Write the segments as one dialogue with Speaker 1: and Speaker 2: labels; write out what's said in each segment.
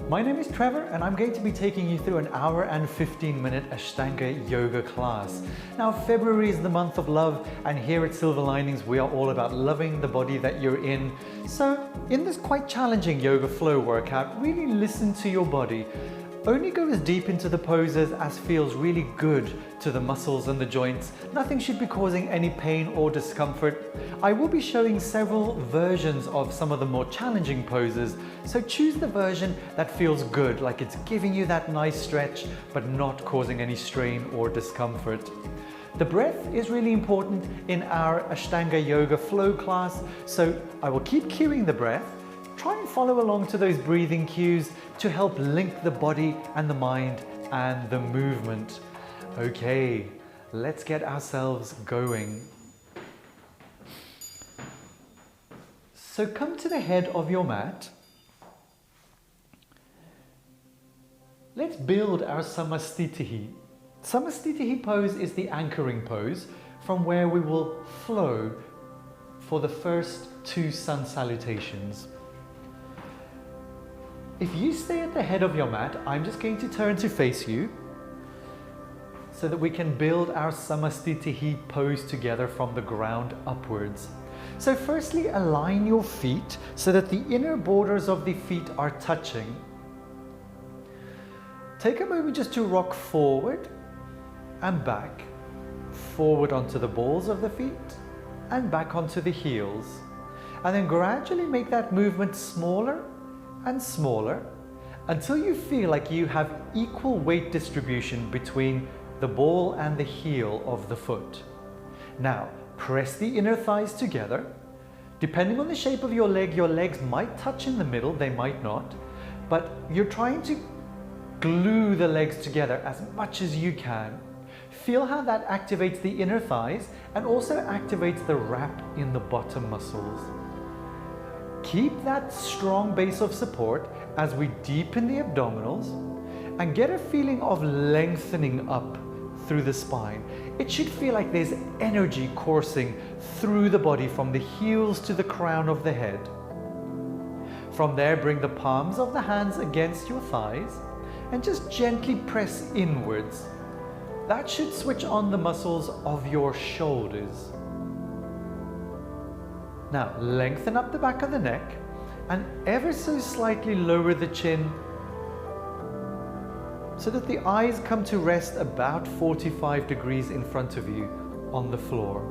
Speaker 1: My name is Trevor and I'm going to be taking you through an hour and 15-minute Ashtanga yoga class. Now, February is the month of love, and here at Silver Linings we are all about loving the body that you're in. So in this quite challenging yoga flow workout, really listen to your body. Only go as deep into the poses as feels really good to the muscles and the joints. Nothing should be causing any pain or discomfort. I will be showing several versions of some of the more challenging poses, so choose the version that feels good, like it's giving you that nice stretch but not causing any strain or discomfort. The breath is really important in our Ashtanga yoga flow class, so I will keep cueing the breath. Try and follow along to those breathing cues to help link the body and the mind and the movement. Okay, let's get ourselves going. So come to the head of your mat. Let's build our Samastitihi. Samastitihi pose is the anchoring pose from where we will flow for the first two sun salutations. If you stay at the head of your mat, I'm just going to turn to face you so that we can build our Samastitihi pose together from the ground upwards. So firstly, align your feet so that the inner borders of the feet are touching. Take a moment just to rock forward and back, forward onto the balls of the feet and back onto the heels. And then gradually make that movement smaller and smaller until you feel like you have equal weight distribution between the ball and the heel of the foot. Now, press the inner thighs together. Depending on the shape of your legs might touch in the middle, they might not, but you're trying to glue the legs together as much as you can. Feel how that activates the inner thighs and also activates the wrap in the bottom muscles. Keep that strong base of support as we deepen the abdominals and get a feeling of lengthening up through the spine. It should feel like there's energy coursing through the body from the heels to the crown of the head. From there, bring the palms of the hands against your thighs and just gently press inwards. That should switch on the muscles of your shoulders. Now, lengthen up the back of the neck and ever so slightly lower the chin so that the eyes come to rest about 45 degrees in front of you on the floor.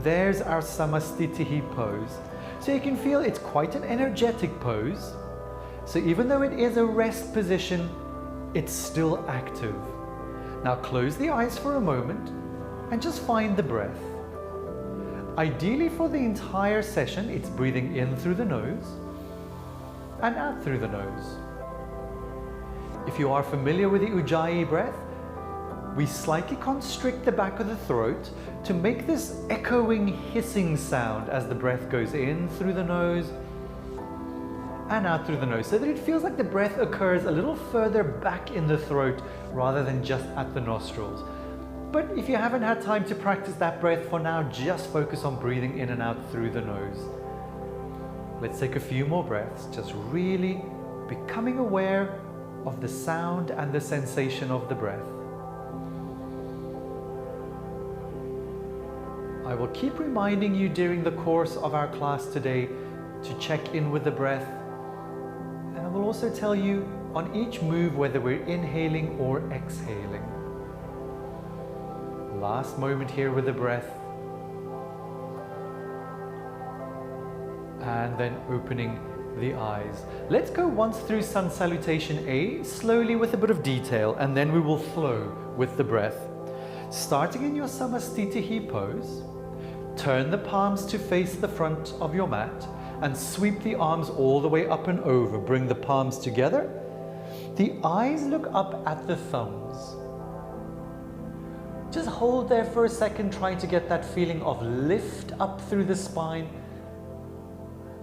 Speaker 1: There's our Samastitihi pose. So you can feel it's quite an energetic pose. So even though it is a rest position, it's still active. Now close the eyes for a moment and just find the breath. Ideally for the entire session, it's breathing in through the nose and out through the nose. If you are familiar with the Ujjayi breath, we slightly constrict the back of the throat to make this echoing hissing sound as the breath goes in through the nose and out through the nose, so that it feels like the breath occurs a little further back in the throat rather than just at the nostrils. But if you haven't had time to practice that breath for now, just focus on breathing in and out through the nose. Let's take a few more breaths, just really becoming aware of the sound and the sensation of the breath. I will keep reminding you during the course of our class today to check in with the breath, and I will also tell you on each move whether we're inhaling or exhaling. Last moment here with the breath. And then opening the eyes. Let's go once through Sun Salutation A, slowly with a bit of detail, and then we will flow with the breath. Starting in your Samastitihi pose, turn the palms to face the front of your mat and sweep the arms all the way up and over. Bring the palms together. The eyes look up at the thumbs. Just hold there for a second, trying to get that feeling of lift up through the spine.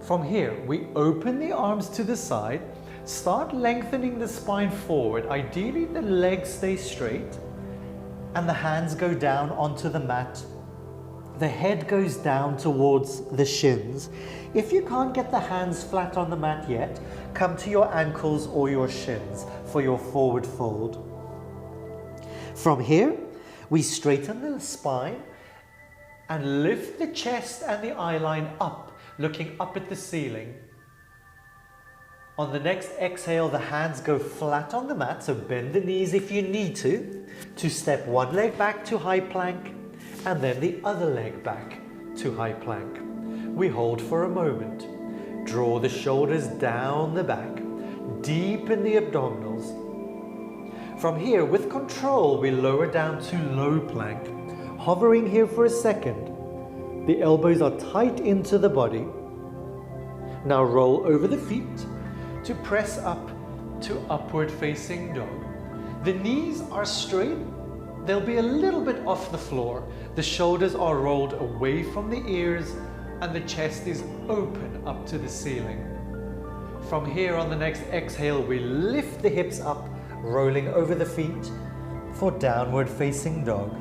Speaker 1: From here, we open the arms to the side, start lengthening the spine forward. Ideally, the legs stay straight and the hands go down onto the mat
Speaker 2: the head goes down towards the shins. If you can't get the hands flat on the mat yet, come to your ankles or your shins for your forward fold. From here, we straighten the spine and lift the chest and the eye line up, looking up at the ceiling. On the next exhale, the hands go flat on the mat, so bend the knees if you need to step one leg back to high plank, and then the other leg back to high plank. We hold for a moment. Draw the shoulders down the back, deepen the abdominals. From here, with control, we lower down to low plank, hovering here for a second. The elbows are tight into the body. Now roll over the feet to press up to upward facing dog. The knees are straight. They'll be a little bit off the floor. The shoulders are rolled away from the ears and the chest is open up to the ceiling. From here, on the next exhale, we lift the hips up, rolling over the feet for downward facing dog.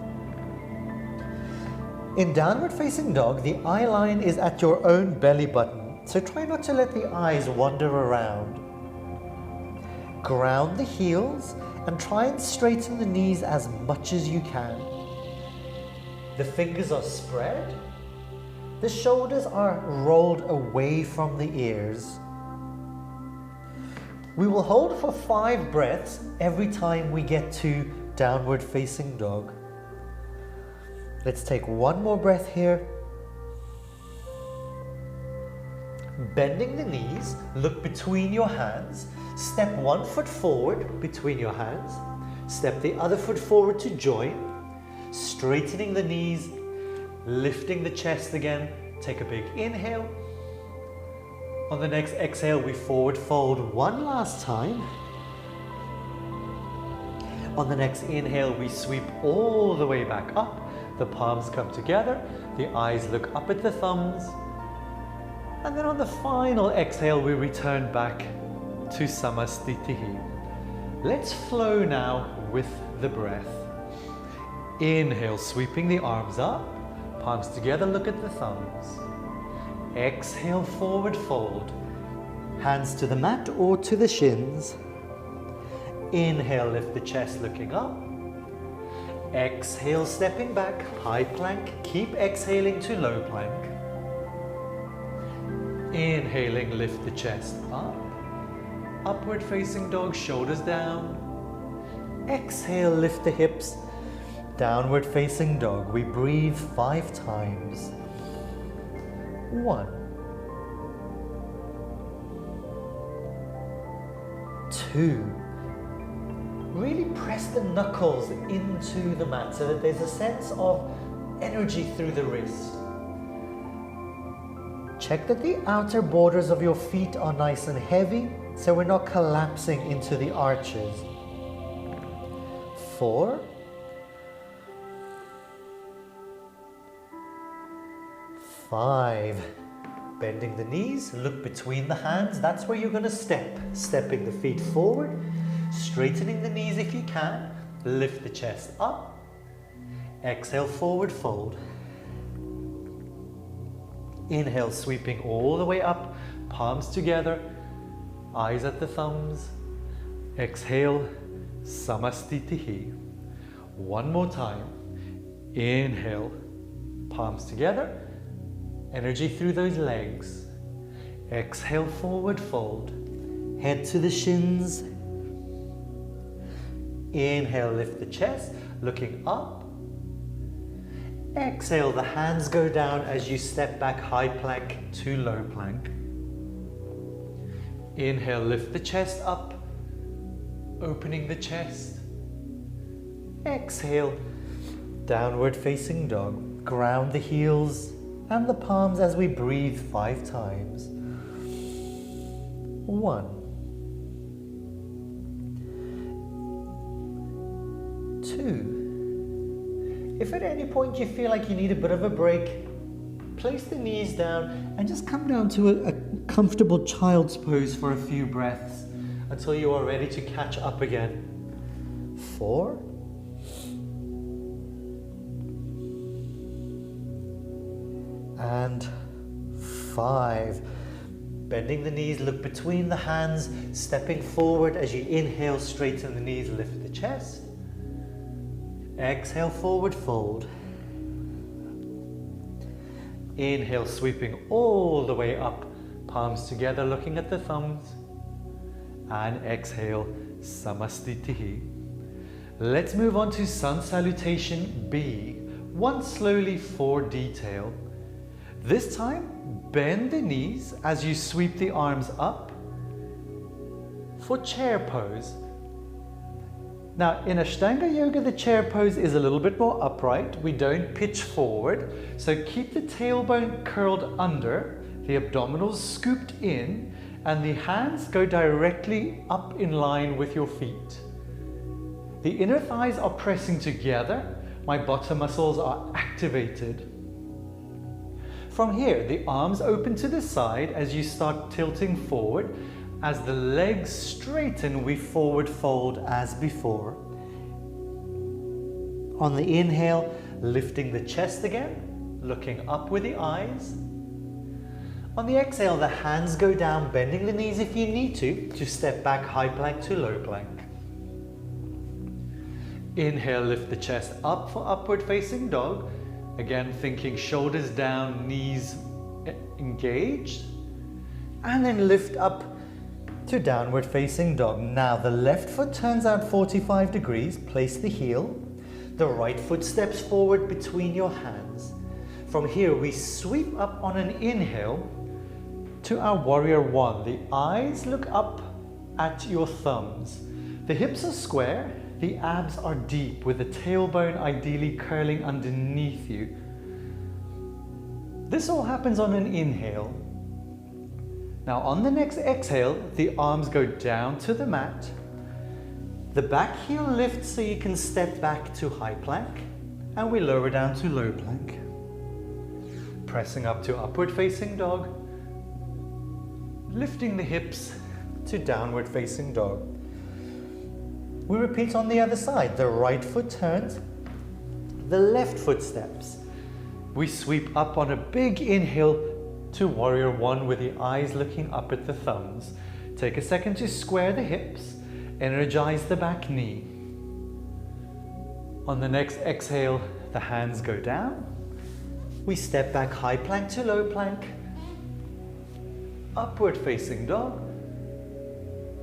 Speaker 2: In downward facing dog, the eye line is at your own belly button, so try not to let the eyes wander around. Ground the heels and try and straighten the knees as much as you can. The fingers are spread. The shoulders are rolled away from the ears. We will hold for 5 breaths every time we get to downward facing dog. Let's take one more breath here. Bending the knees, look between your hands. Step one foot forward between your hands. Step the other foot forward to join. Straightening the knees, lifting the chest again. Take a big inhale. On the next exhale, we forward fold one last time. On the next inhale, we sweep all the way back up. The palms come together. The eyes look up at the thumbs. And then on the final exhale, we return back to Samastitihi. Let's flow now with the breath. Inhale, sweeping the arms up. Palms together, look at the thumbs. Exhale, forward fold. Hands to the mat or to the shins. Inhale, lift the chest, looking up. Exhale, stepping back, high plank. Keep exhaling to low plank. Inhaling, lift the chest up. Upward facing dog, shoulders down. Exhale, lift the hips. Downward facing dog. We breathe 5 times. 1, 2. Really press the knuckles into the mat so that there's a sense of energy through the wrist. Check that the outer borders of your feet are nice and heavy, so we're not collapsing into the arches. 4, 5. Bending the knees, look between the hands. That's where you're going to step. Stepping the feet forward, straightening the knees if you can. Lift the chest up. Exhale, forward fold. Inhale, sweeping all the way up, palms together, eyes at the thumbs. Exhale, Samastitihi. One more time. Inhale, palms together, energy through those legs. Exhale, forward fold. Head to the shins. Inhale, lift the chest, looking up. Exhale, the hands go down as you step back, high plank to low plank. Inhale, lift the chest up, opening the chest. Exhale, downward facing dog. Ground the heels and the palms as we breathe 5 times. 1, 2. If at any point you feel like you need a bit of a break, place the knees down and just come down to a comfortable child's pose for a few breaths until you are ready to catch up again. 4, And 5. Bending the knees, look between the hands, stepping forward as you inhale, straighten the knees, lift the chest. Exhale, forward fold. Inhale, sweeping all the way up, palms together, looking at the thumbs. And exhale, Samastitihi. Let's move on to Sun Salutation B, one slowly for detail. This time, bend the knees as you sweep the arms up for chair pose. Now, in Ashtanga Yoga, the chair pose is a little bit more upright. We don't pitch forward, so keep the tailbone curled under, the abdominals scooped in, and the hands go directly up in line with your feet. The inner thighs are pressing together. My bottom muscles are activated. From here, the arms open to the side as you start tilting forward. As the legs straighten, we forward fold as before. On the inhale, lifting the chest again, looking up with the eyes. On the exhale, the hands go down, bending the knees if you need to step back high plank to low plank. Inhale, lift the chest up for upward facing dog. Again, thinking shoulders down, knees engaged. And then lift up to downward facing dog. Now the left foot turns out 45 degrees, place the heel. The right foot steps forward between your hands. From here we sweep up on an inhale to our warrior one. The eyes look up at your thumbs. The hips are square, the abs are deep with the tailbone ideally curling underneath you. This all happens on an inhale. Now on the next exhale, the arms go down to the mat. The back heel lifts so you can step back to high plank, and we lower down to low plank. Pressing up to upward facing dog, lifting the hips to downward facing dog. We repeat on the other side. The right foot turns, the left foot steps. We sweep up on a big inhale to warrior one with the eyes looking up at the thumbs. Take a second to square the hips, energize the back knee. On the next exhale, the hands go down. We step back high plank to low plank. Upward facing dog.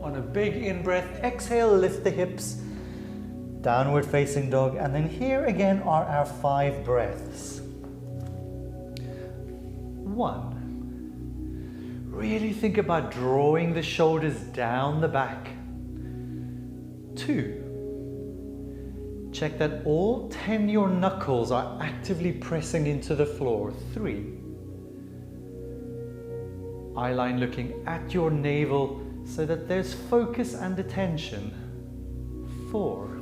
Speaker 2: On a big in-breath, exhale, lift the hips. Downward facing dog. And then here again are our 5 breaths. 1. Really think about drawing the shoulders down the back. 2. Check that all 10 your knuckles are actively pressing into the floor. 3. Eyeline looking at your navel so that there's focus and attention. 4.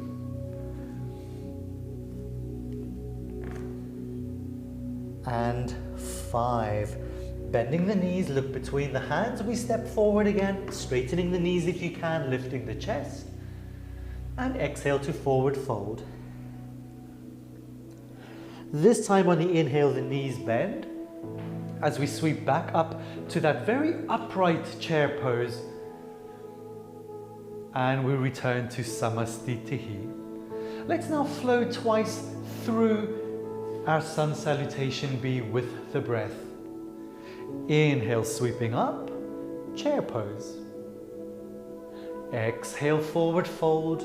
Speaker 2: And 5. Bending the knees, look between the hands. We step forward again, straightening the knees if you can, lifting the chest. And exhale to forward fold. This time on the inhale, the knees bend as we sweep back up to that very upright chair pose. And we return to Samastitihi. Let's now flow twice through our Sun Salutation B with the breath. Inhale, sweeping up, chair pose. Exhale, forward fold,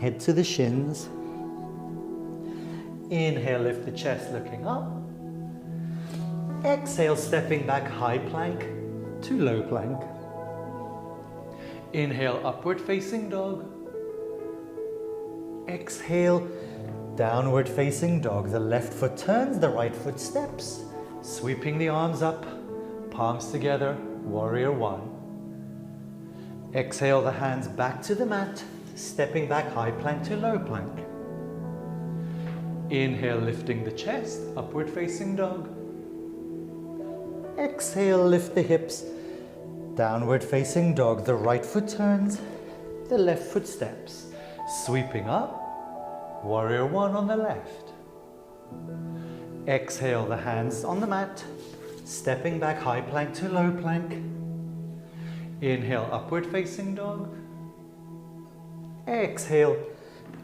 Speaker 2: head to the shins. Inhale, lift the chest, looking up. Exhale, stepping back, high plank to low plank. Inhale, upward facing dog. Exhale, downward facing dog. The left foot turns, the right foot steps. Sweeping the arms up, palms together, warrior one. Exhale the hands back to the mat, stepping back high plank to low plank. Inhale, lifting the chest, upward facing dog. Exhale, lift the hips, downward facing dog. The right foot turns, the left foot steps. Sweeping up, warrior one on the left.
Speaker 1: Exhale the hands on the mat, stepping back high plank to low plank. Inhale, upward facing dog. Exhale,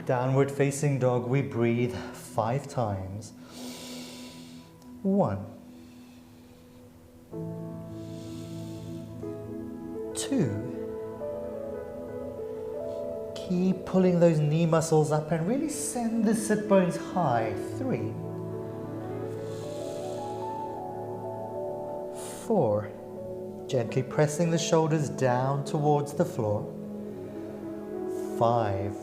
Speaker 1: downward facing dog. We breathe 5 times. 1, 2. Keep pulling those knee muscles up and really send the sit bones high. 3, 4. Gently pressing the shoulders down towards the floor. 5.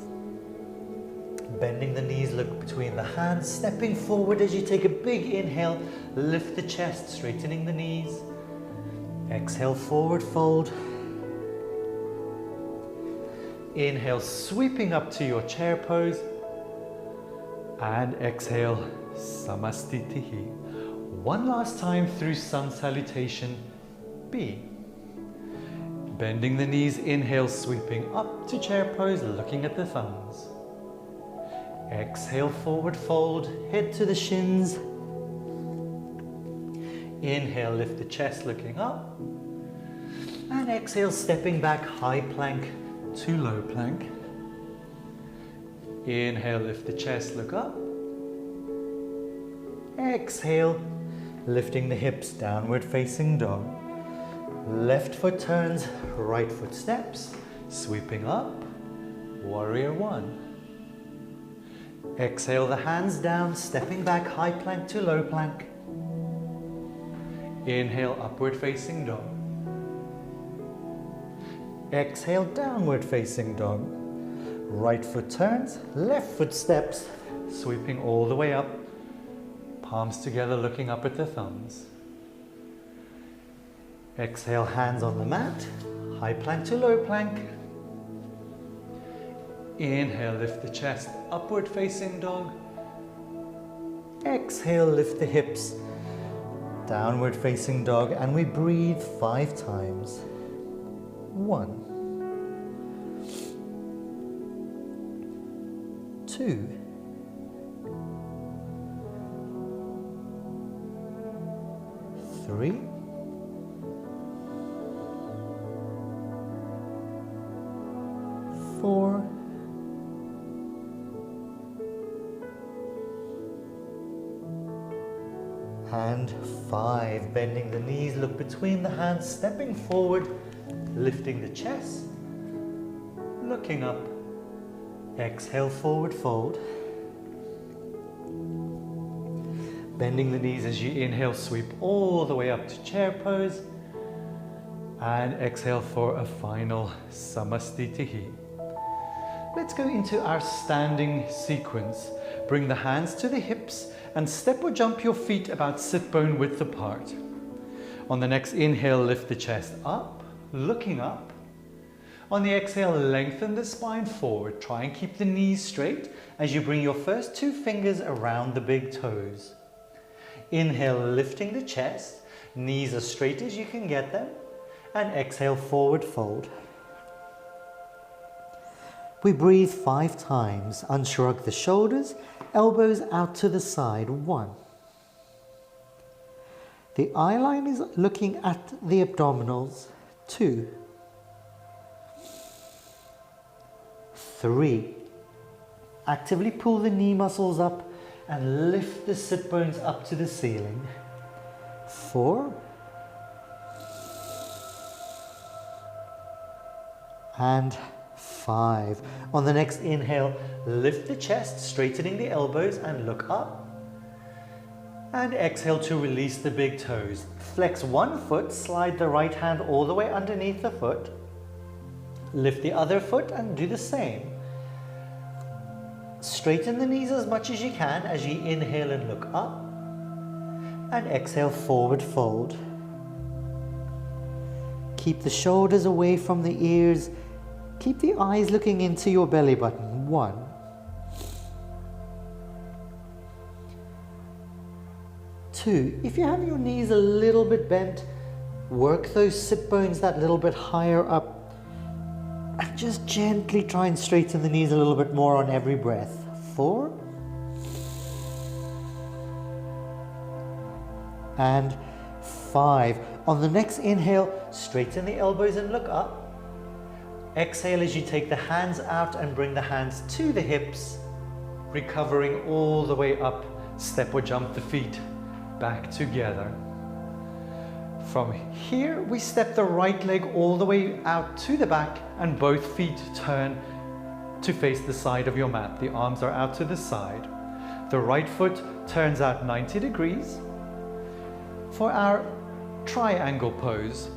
Speaker 1: Bending the knees, look between the hands, stepping forward as you take a big inhale. Lift the chest, straightening the knees. Exhale, forward fold. Inhale, sweeping up to your chair pose. And exhale, Samastitihi. One last time through sun salutation, B. Bending the knees, inhale, sweeping up to chair pose, looking at the thumbs. Exhale, forward fold, head to the shins. Inhale, lift the chest, looking up. And exhale, stepping back, high plank to low plank. Inhale, lift the chest, look up. Exhale, lifting the hips, downward facing dog. Left foot turns, right foot steps, sweeping up, warrior 1. Exhale the hands down, stepping back, high plank to low plank. Inhale, upward facing dog. Exhale, downward facing dog. Right foot turns, left foot steps, sweeping all the way up, palms together, looking up at the thumbs. Exhale, hands on the mat, high plank to low plank. Inhale, lift the chest, upward facing dog. Exhale, lift the hips, downward facing dog, and we breathe 5 times. 1, 2, 3, 4, and 5. Bending the knees, look between the hands, stepping forward, lifting the chest, looking up. Exhale, forward fold. Bending the knees as you inhale, sweep all the way up to chair pose. And exhale for a final Samastitihi. Let's go into our standing sequence. Bring the hands to the hips and step or jump your feet about sit bone width apart. On the next inhale, lift the chest up, looking up. On the exhale, lengthen the spine forward. Try and keep the knees straight as you bring your first 2 fingers around the big toes. Inhale, lifting the chest, knees as straight as you can get them, and exhale, forward fold. We breathe 5 times, unshrug the shoulders, elbows out to the side. 1. The eye line is looking at the abdominals. 2, 3. Actively pull the knee muscles up and lift the sit bones up to the ceiling. 4. And 5. On the next inhale, lift the chest, straightening the elbows and look up. And exhale to release the big toes. Flex one foot, slide the right hand all the way underneath the foot. Lift the other foot and do the same. Straighten the knees as much as you can as you inhale and look up. And exhale, forward fold. Keep the shoulders away from the ears. Keep the eyes looking into your belly button. 1. 2. If you have your knees a little bit bent, work those sit bones that little bit higher up. And just gently try and straighten the knees a little bit more on every breath. 4.
Speaker 2: and 5. On the next inhale, straighten the elbows and look up. Exhale as you take the hands out and bring the hands to the hips, recovering all the way up. Step or jump the feet back together. From here, we step the right leg all the way out to the back and both feet turn to face the side of your mat. The arms are out to the side. The right foot turns out 90 degrees. For our triangle pose,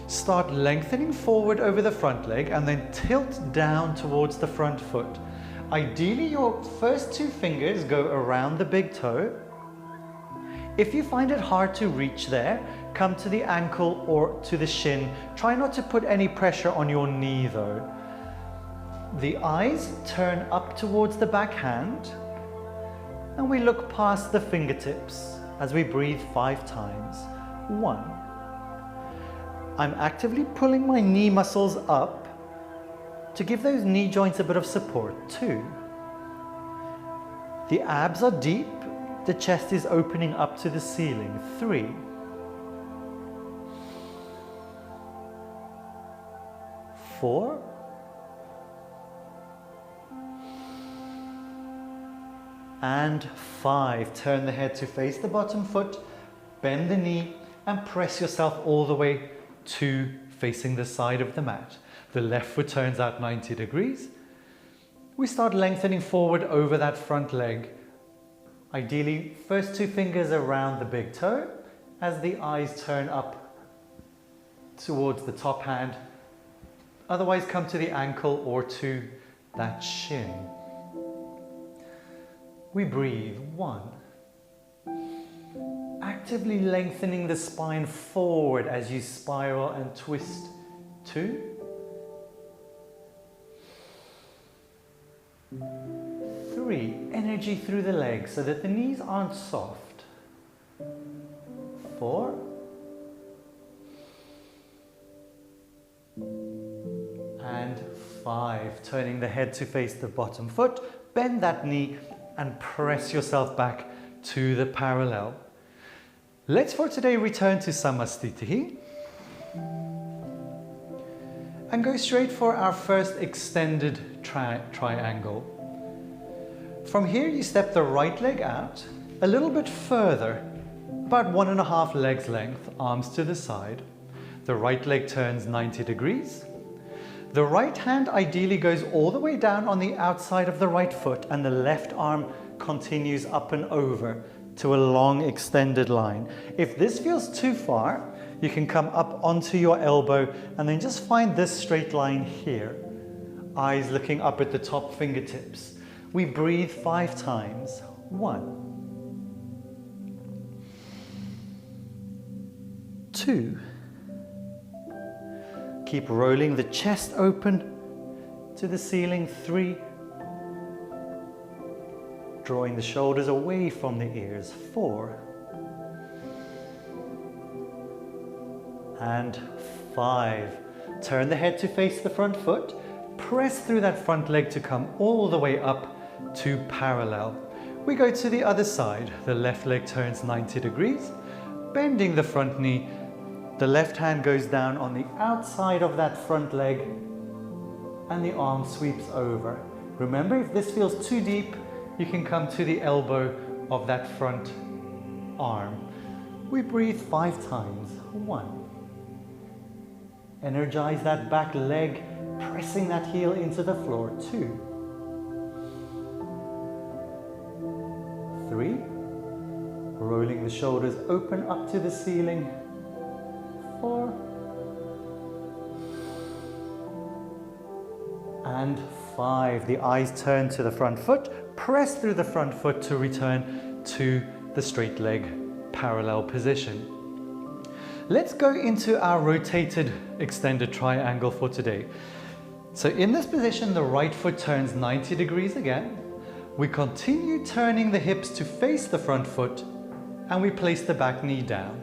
Speaker 2: start lengthening forward over the front leg and then tilt down towards the front foot. Ideally, your first 2 fingers go around the big toe. If you find it hard to reach there, come to the ankle or to the shin. Try not to put any pressure on your knee though. The eyes turn up towards the back hand and we look past the fingertips as we breathe 5 times. 1. I'm actively pulling my knee muscles up to give those knee joints a bit of support. 2. The abs are deep, the chest is opening up to the ceiling. 3. 4. And 5. Turn the head to face the bottom foot, bend the knee and press yourself all the way to facing the side of the mat. The left foot turns out 90 degrees. We start lengthening forward over that front leg. Ideally, first 2 fingers around the big toe as the eyes turn up towards the top hand. Otherwise, come to the ankle or to that shin. We breathe. 1. Actively lengthening the spine forward as you spiral and twist. 2. 3. Energy through the legs so that the knees aren't soft. 4. And 5. Turning the head to face the bottom foot, bend that knee and press yourself back to the parallel. Let's for today return to Samastitihi and go straight for our first extended triangle. From here you step the right leg out a little bit further, about 1.5 legs length, arms to the side. The right leg turns 90 degrees. The right hand ideally goes all the way down on the outside of the right foot and the left arm continues up and over to a long extended line. If this feels too far, you can come up onto your elbow and then just find this straight line here. Eyes looking up at the top fingertips. We breathe 5 times. 1. 2. Keep rolling the chest open to the ceiling. 3. Drawing the shoulders away from the ears. 4. And 5. Turn the head to face the front foot. Press through that front leg to come all the way up to parallel. We go to the other side. The left leg turns 90 degrees. Bending the front knee. The left hand goes down on the outside of that front leg and the arm sweeps over. Remember, if this feels too deep, you can come to the elbow of that front arm. We breathe 5 times. 1. Energize that back leg, pressing that heel into the floor. 2. 3. Rolling the shoulders open up to the ceiling. 4. And 5. The eyes turn to the front foot. Press through the front foot to return to the straight leg parallel position. Let's go into our rotated extended triangle for today. So in this position, the right foot turns 90 degrees again. We continue turning the hips to face the front foot and we place the back knee down.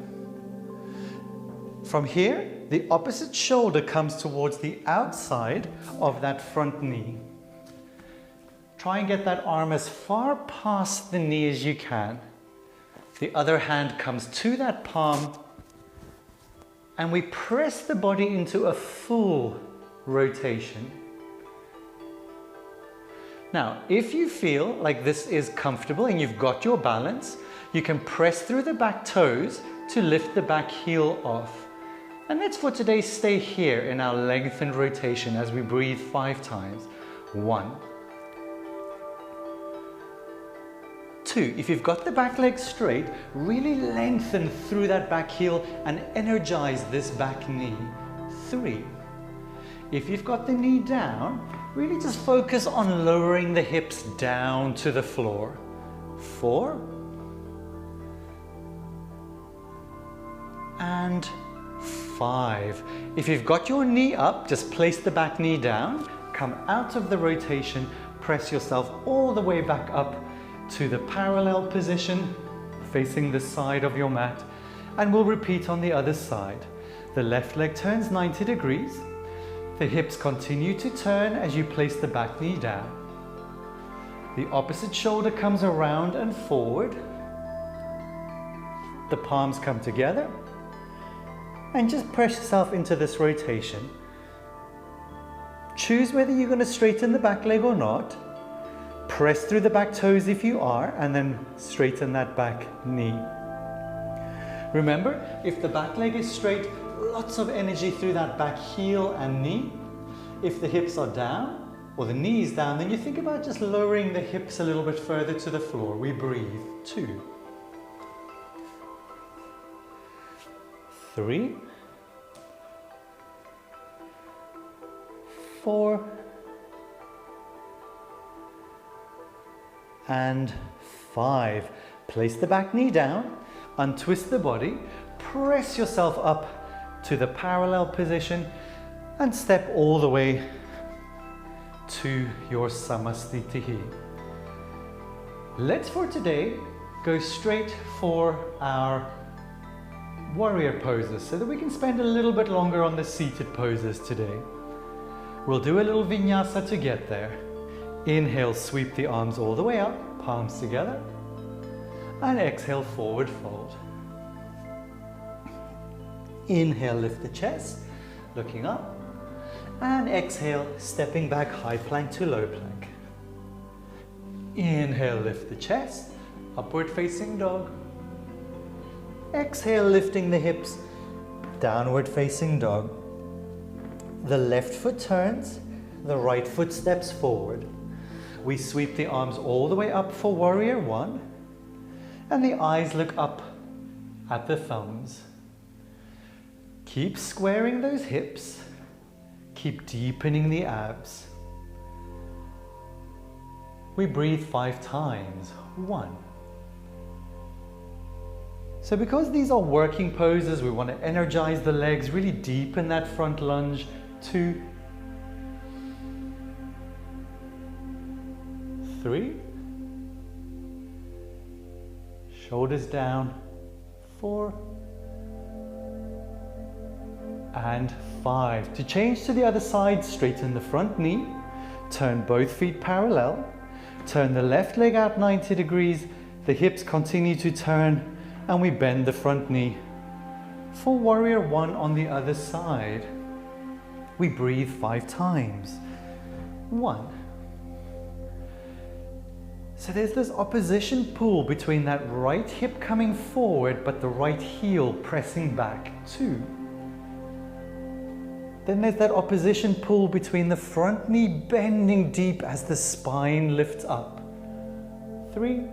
Speaker 2: From here, the opposite shoulder comes towards the outside of that front knee. Try and get that arm as far past the knee as you can.
Speaker 1: The other hand comes to that palm and we press the body into a full rotation. Now, if you feel like this is comfortable and you've got your balance, you can press through the back toes to lift the back heel off. And let's for today stay here in our lengthened rotation as we breathe 5 times. 1, 2. If you've got the back leg straight, really lengthen through that back heel and energize this back knee. 3. If you've got the knee down, really just focus on lowering the hips down to the floor. 4. And 5. If you've got your knee up, just place the back knee down, come out of the rotation, press yourself all the way back up to the parallel position, facing the side of your mat, and we'll repeat on the other side. The left leg turns 90 degrees. The hips continue to turn as you place the back knee down. The opposite shoulder comes around and forward. The palms come together. And just press yourself into this rotation. Choose whether you're going to straighten the back leg or not. Press through the back toes if you are, and then straighten that back knee. Remember, if the back leg is straight, lots of energy through that back heel and knee. If the hips are down, or the knee is down, then you think about just lowering the hips a little bit further to the floor. We breathe. 2, 3, 4, and 5. Place the back knee down, untwist the body, press yourself up to the parallel position and step all the way to your Samasthiti. Let's for today go straight for our warrior poses so that we can spend a little bit longer on the seated poses today. We'll do a little vinyasa to get there. Inhale, sweep the arms all the way up, palms together, and exhale, forward fold. Inhale, lift the chest, looking up, and exhale, stepping back, high plank to low plank. Inhale, lift the chest, upward facing dog. Exhale, lifting the hips, downward facing dog. The left foot turns, the right foot steps forward. We sweep the arms all the way up for warrior 1, and the eyes look up at the thumbs. Keep squaring those hips, keep deepening the abs. We breathe 5 times. 1. So because these are working poses, we want to energize the legs, really deepen that front lunge. 2, 3, shoulders down. 4, and 5. To change to the other side, straighten the front knee, turn both feet parallel, turn the left leg out 90 degrees, the hips continue to turn, and we bend the front knee. For warrior 1 on the other side, we breathe 5 times. 1. So there's this opposition pull between that right hip coming forward, but the right heel pressing back. 2. Then there's that opposition pull between the front knee bending deep as the spine lifts up. 3,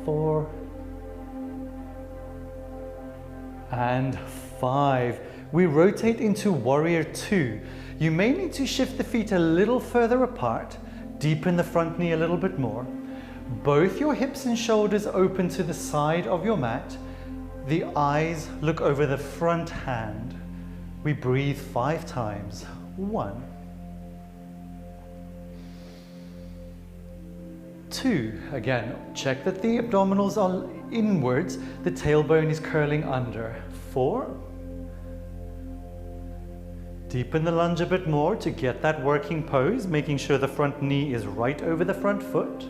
Speaker 1: 4, and 5. We rotate into warrior 2. You may need to shift the feet a little further apart, deepen the front knee a little bit more. Both your hips and shoulders open to the side of your mat. The eyes look over the front hand. We breathe 5 times. 1, 2. Again, check that the abdominals are inwards, the tailbone is curling under. 4. Deepen the lunge a bit more to get that working pose, making sure the front knee is right over the front foot.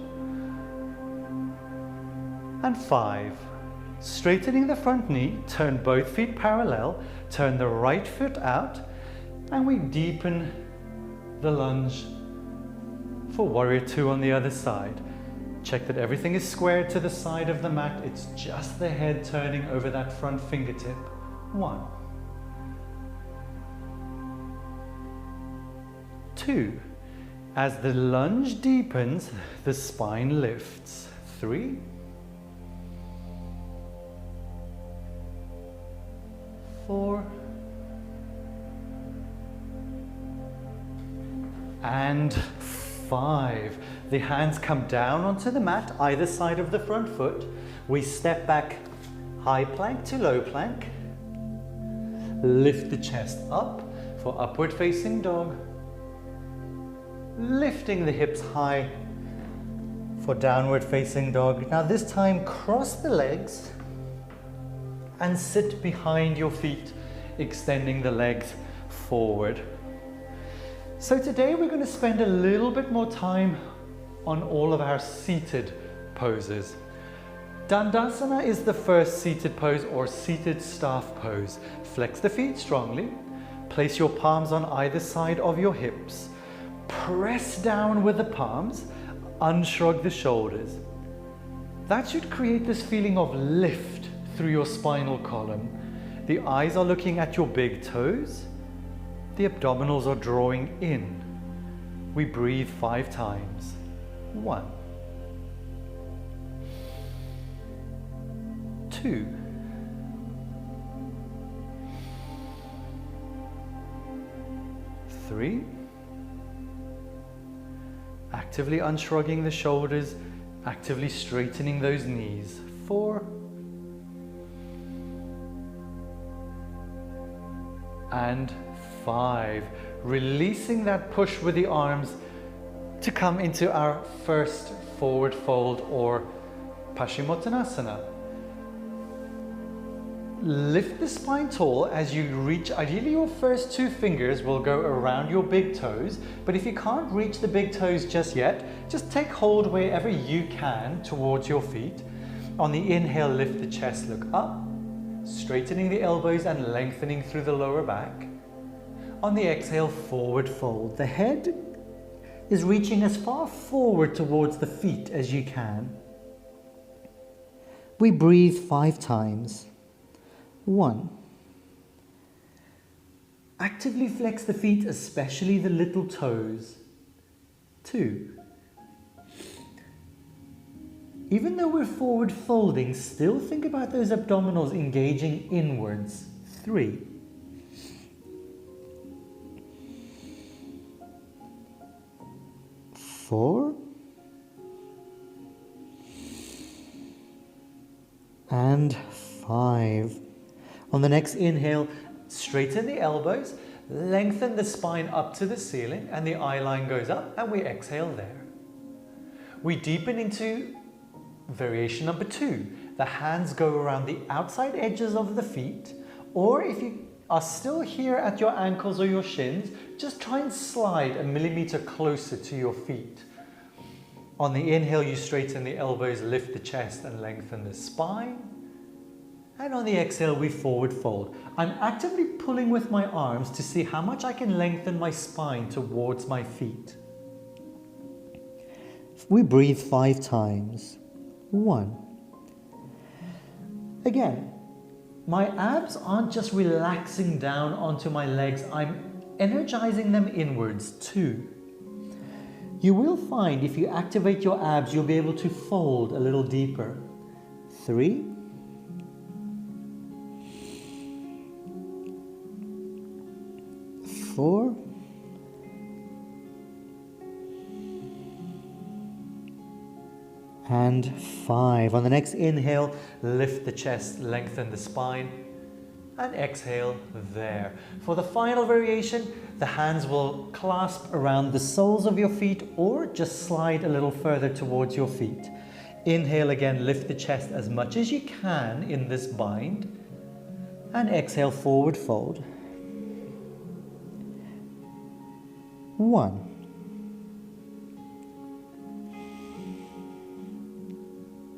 Speaker 1: and 5. Straightening the front knee, turn both feet parallel, turn the right foot out, and we deepen the lunge for warrior 2 on the other side. Check that everything is squared to the side of the mat. It's just the head turning over that front fingertip. 1. 2. As the lunge deepens, the spine lifts. 3. 4. And 5. The hands come down onto the mat, either side of the front foot. We step back, high plank to low plank. Lift the chest up for upward facing dog. Lifting the hips high for downward facing dog. Now this time cross the legs and sit behind your feet, extending the legs forward. So today we're going to spend a little bit more time on all of our seated poses. Dandasana is the first seated pose or seated staff pose. Flex the feet strongly. Place your palms on either side of your hips. Press down with the palms. Unshrug the shoulders. That should create this feeling of lift through your spinal column. The eyes are looking at your big toes. The abdominals are drawing in. We breathe 5 times. 1. 2. 3. Actively unshrugging the shoulders, actively straightening those knees. 4. And 5. Releasing that push with the arms to come into our first forward fold or Paschimottanasana. Lift the spine tall as you reach. Ideally your first 2 fingers will go around your big toes, but if you can't reach the big toes just yet, just take hold wherever you can towards your feet. On the inhale, lift the chest, look up, straightening the elbows and lengthening through the lower back. On the exhale, forward fold. The head is reaching as far forward towards the feet as you can. We breathe 5 times. 1. Actively flex the feet, especially the little toes. 2. Even though we're forward folding, still think about those abdominals engaging inwards. 3. 4. And 5. On the next inhale, straighten the elbows, lengthen the spine up to the ceiling, and the eye line goes up, and we exhale there. We deepen into variation number 2. The hands go around the outside edges of the feet, or if you are still here at your ankles or your shins, just try and slide a millimeter closer to your feet. On the inhale, you straighten the elbows, lift the chest, and lengthen the spine. And on the exhale, we forward fold. I'm actively pulling with my arms to see how much I can lengthen my spine towards my feet. We breathe 5 times. 1. Again, my abs aren't just relaxing down onto my legs, I'm energizing them inwards. 2. You will find if you activate your abs, you'll be able to fold a little deeper. 3. 4. And 5. On the next inhale, lift the chest, lengthen the spine, and exhale there. For the final variation, the hands will clasp around the soles of your feet or just slide a little further towards your feet. Inhale again, lift the chest as much as you can in this bind, and exhale, forward fold. 1.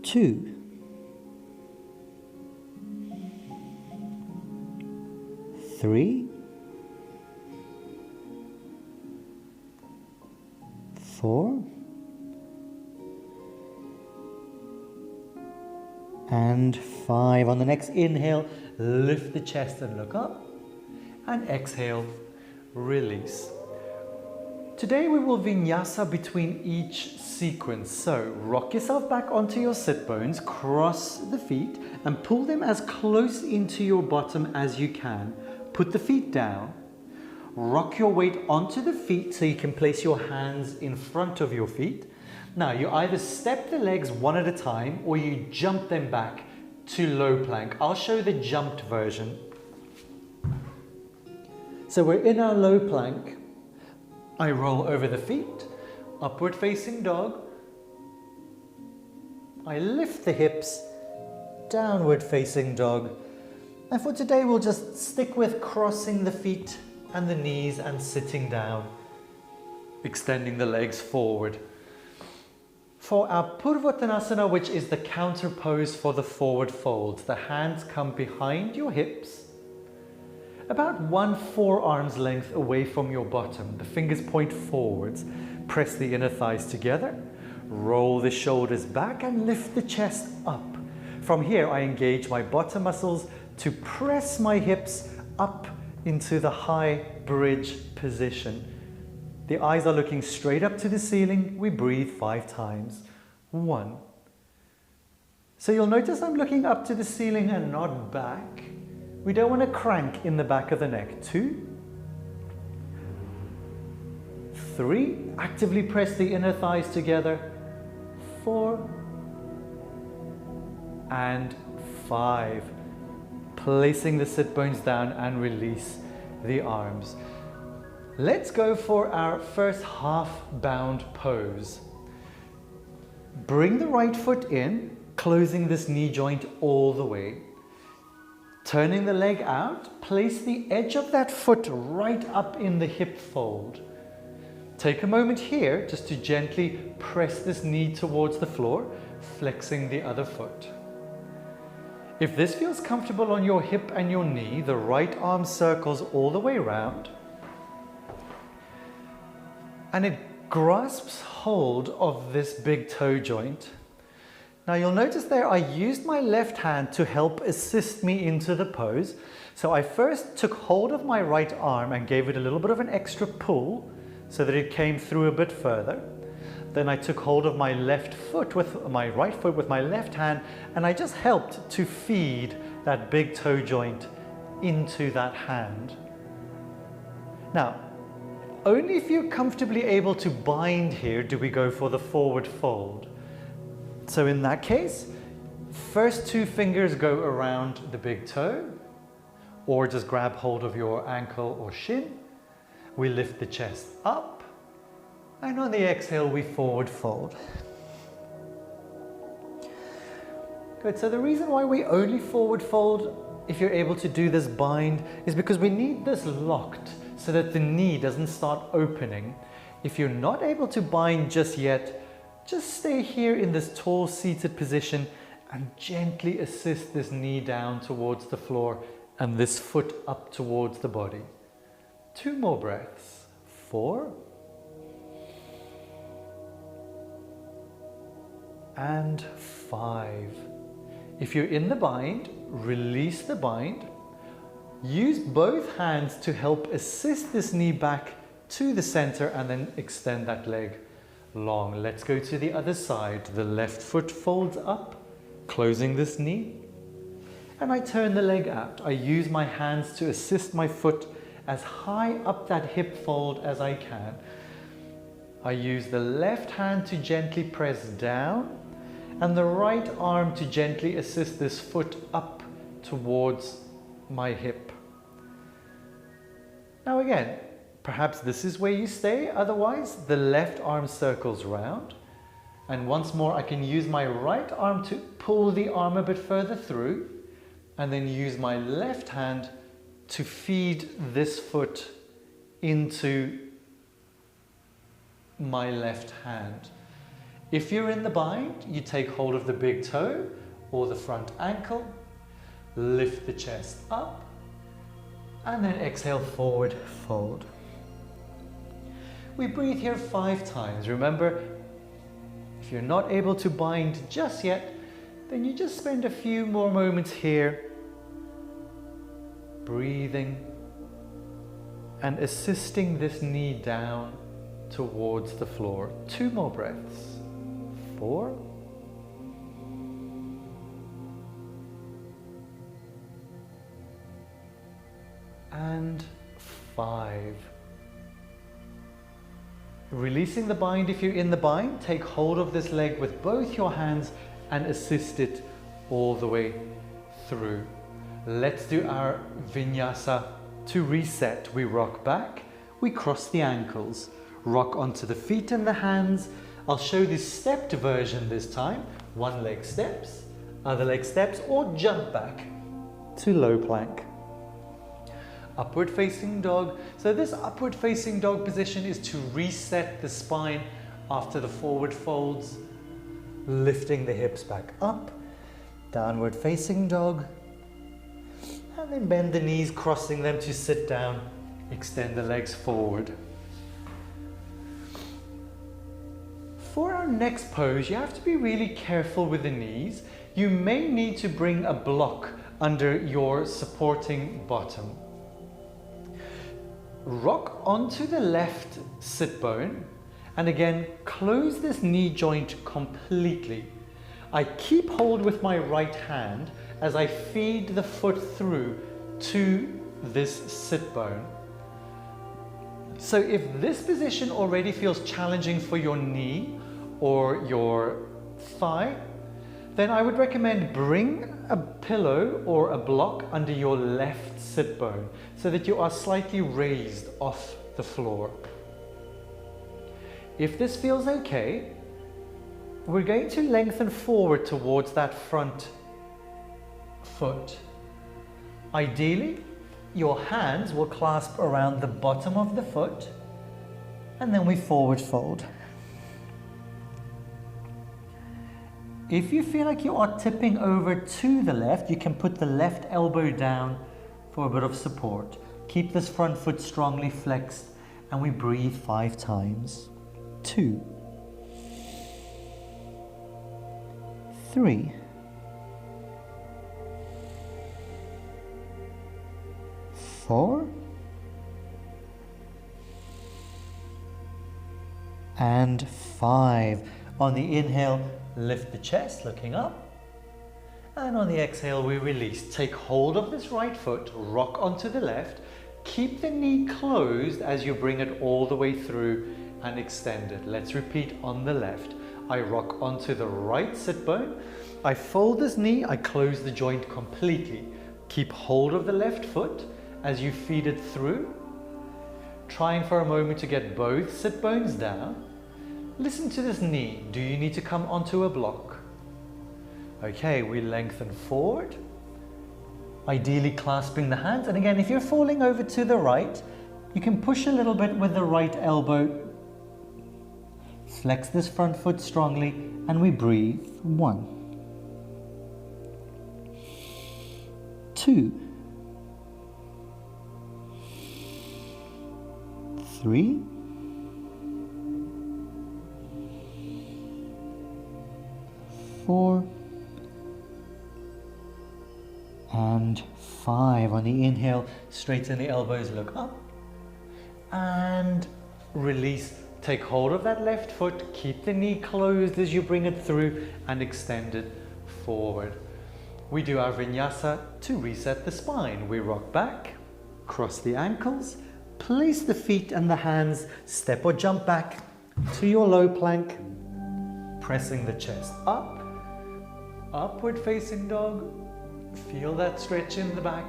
Speaker 1: 2.
Speaker 2: 3, 4, and 5. On the next inhale, lift the chest and look up, and exhale, release. Today we will vinyasa between each sequence. So rock yourself back onto your sit bones, cross the feet and pull them as close into your bottom as you can. Put the feet down. Rock your weight onto the feet so you can place your hands in front of your feet. Now you either step the legs one at a time or you jump them back to low plank. I'll show the jumped version. So we're in our low plank. I roll over the feet, upward facing dog. I lift the hips, downward facing dog. And for today we'll just stick with crossing the feet and the knees and sitting down, extending the legs forward. For our Purvottanasana, which is the counter pose for the forward folds, the hands come behind your hips, about 1 forearm's length away from your bottom. The fingers point forwards. Press the inner thighs together. Roll the shoulders back and lift the chest up. From here, I engage my bottom muscles to press my hips up into the high bridge position. The eyes are looking straight up to the ceiling. We breathe 5 times. 1. So you'll notice I'm looking up to the ceiling and not back. We don't want to crank in the back of the neck. 2. 3. Actively press the inner thighs together. 4. And 5. Placing the sit bones down and release the arms. Let's go for our first half bound pose. Bring the right foot in, closing this knee joint all the way. Turning the leg out, place the edge of that foot right up in the hip fold. Take a moment here just to gently press this knee towards the floor, flexing the other foot. If this feels comfortable on your hip and your knee, the right arm circles all the way around and it grasps hold of this big toe joint. Now you'll notice there I used my left hand to help assist me into the pose. So I first took hold of my right arm and gave it a little bit of an extra pull so that it came through a bit further. Then I took hold of my left foot with my right foot with my left hand and I just helped to feed that big toe joint into that hand. Now, only if you're comfortably able to bind here do we go for the forward fold. So in that case, first 2 fingers go around the big toe or just grab hold of your ankle or shin. We lift the chest up and on the exhale we forward fold. Good, so the reason why we only forward fold, if you're able to do this bind, is because we need this locked so that the knee doesn't start opening. If you're not able to bind just yet, just stay here in this tall seated position and gently assist this knee down towards the floor and this foot up towards the body. 2 more breaths. 4. And 5. If you're in the bind, release the bind. Use both hands to help assist this knee back to the center and then extend that leg long. Let's go to the other side. The left foot folds up, closing this knee. And I turn the leg out. I use my hands to assist my foot as high up that hip fold as I can. I use the left hand to gently press down and the right arm to gently assist this foot up towards my hip. Now again, perhaps this is where you stay, otherwise the left arm circles round. And once more I can use my right arm to pull the arm a bit further through and then use my left hand to feed this foot into my left hand. If you're in the bind, you take hold of the big toe or the front ankle, lift the chest up,
Speaker 1: And then exhale, forward fold. We breathe here 5 times. Remember, if you're not able to bind just yet, then you just spend a few more moments here, breathing and assisting this knee down towards the floor. 2 more breaths. 4. And 5. Releasing the bind. If you're in the bind, take hold of this leg with both your hands and assist it all the way through. Let's do our Vinyasa. To reset, we rock back, we cross the ankles, rock onto the feet and the hands. I'll show the stepped version this time. One leg steps, other leg steps, or jump back to low plank. Upward facing dog. So this upward facing dog position is to reset the spine after the forward folds, lifting the hips back up. Downward facing dog. And then bend the knees, crossing them to sit down. Extend the legs forward. For our next pose, you have to be really careful with the knees. You may need to bring a block under your supporting bottom. Rock onto the left sit bone, and again, close this knee joint completely. I keep hold with my right hand as I feed the foot through to this sit bone. So if this position already feels challenging for your knee or your thigh, then I would recommend bring a pillow or a block under your left sit bone so that you are slightly raised off the floor. If this feels okay, we're going to lengthen forward towards that front foot. Ideally, your hands will clasp around the bottom of the foot, and then we forward fold. If you feel like you are tipping over to the left, you can put the left elbow down for a bit of support. Keep this front foot strongly flexed, and we breathe 5 times. 2, 3, 4, and 5. On the inhale, lift the chest, looking up. And on the exhale, we release. Take hold of this right foot, rock onto the left. Keep the knee closed as you bring it all the way through and extend it. Let's repeat on the left. I rock onto the right sit bone. I fold this knee, I close the joint completely. Keep hold of the left foot as you feed it through. Trying for a moment to get both sit bones down. Listen to this knee. Do you need to come onto a block? Okay, we lengthen forward. Ideally clasping the hands. And again, if you're falling over to the right, you can push a little bit with the right elbow. Flex this front foot strongly, and we breathe. 1, 2, 3, 4, and 5. On the inhale, straighten the elbows, look up, and release. Take hold of that left foot, keep the knee closed as you bring it through and extend it forward. We do our Vinyasa to reset the spine. We rock back, cross the ankles, place the feet and the hands, step or jump back to your low plank, pressing the chest up, upward facing dog, feel that stretch in the back,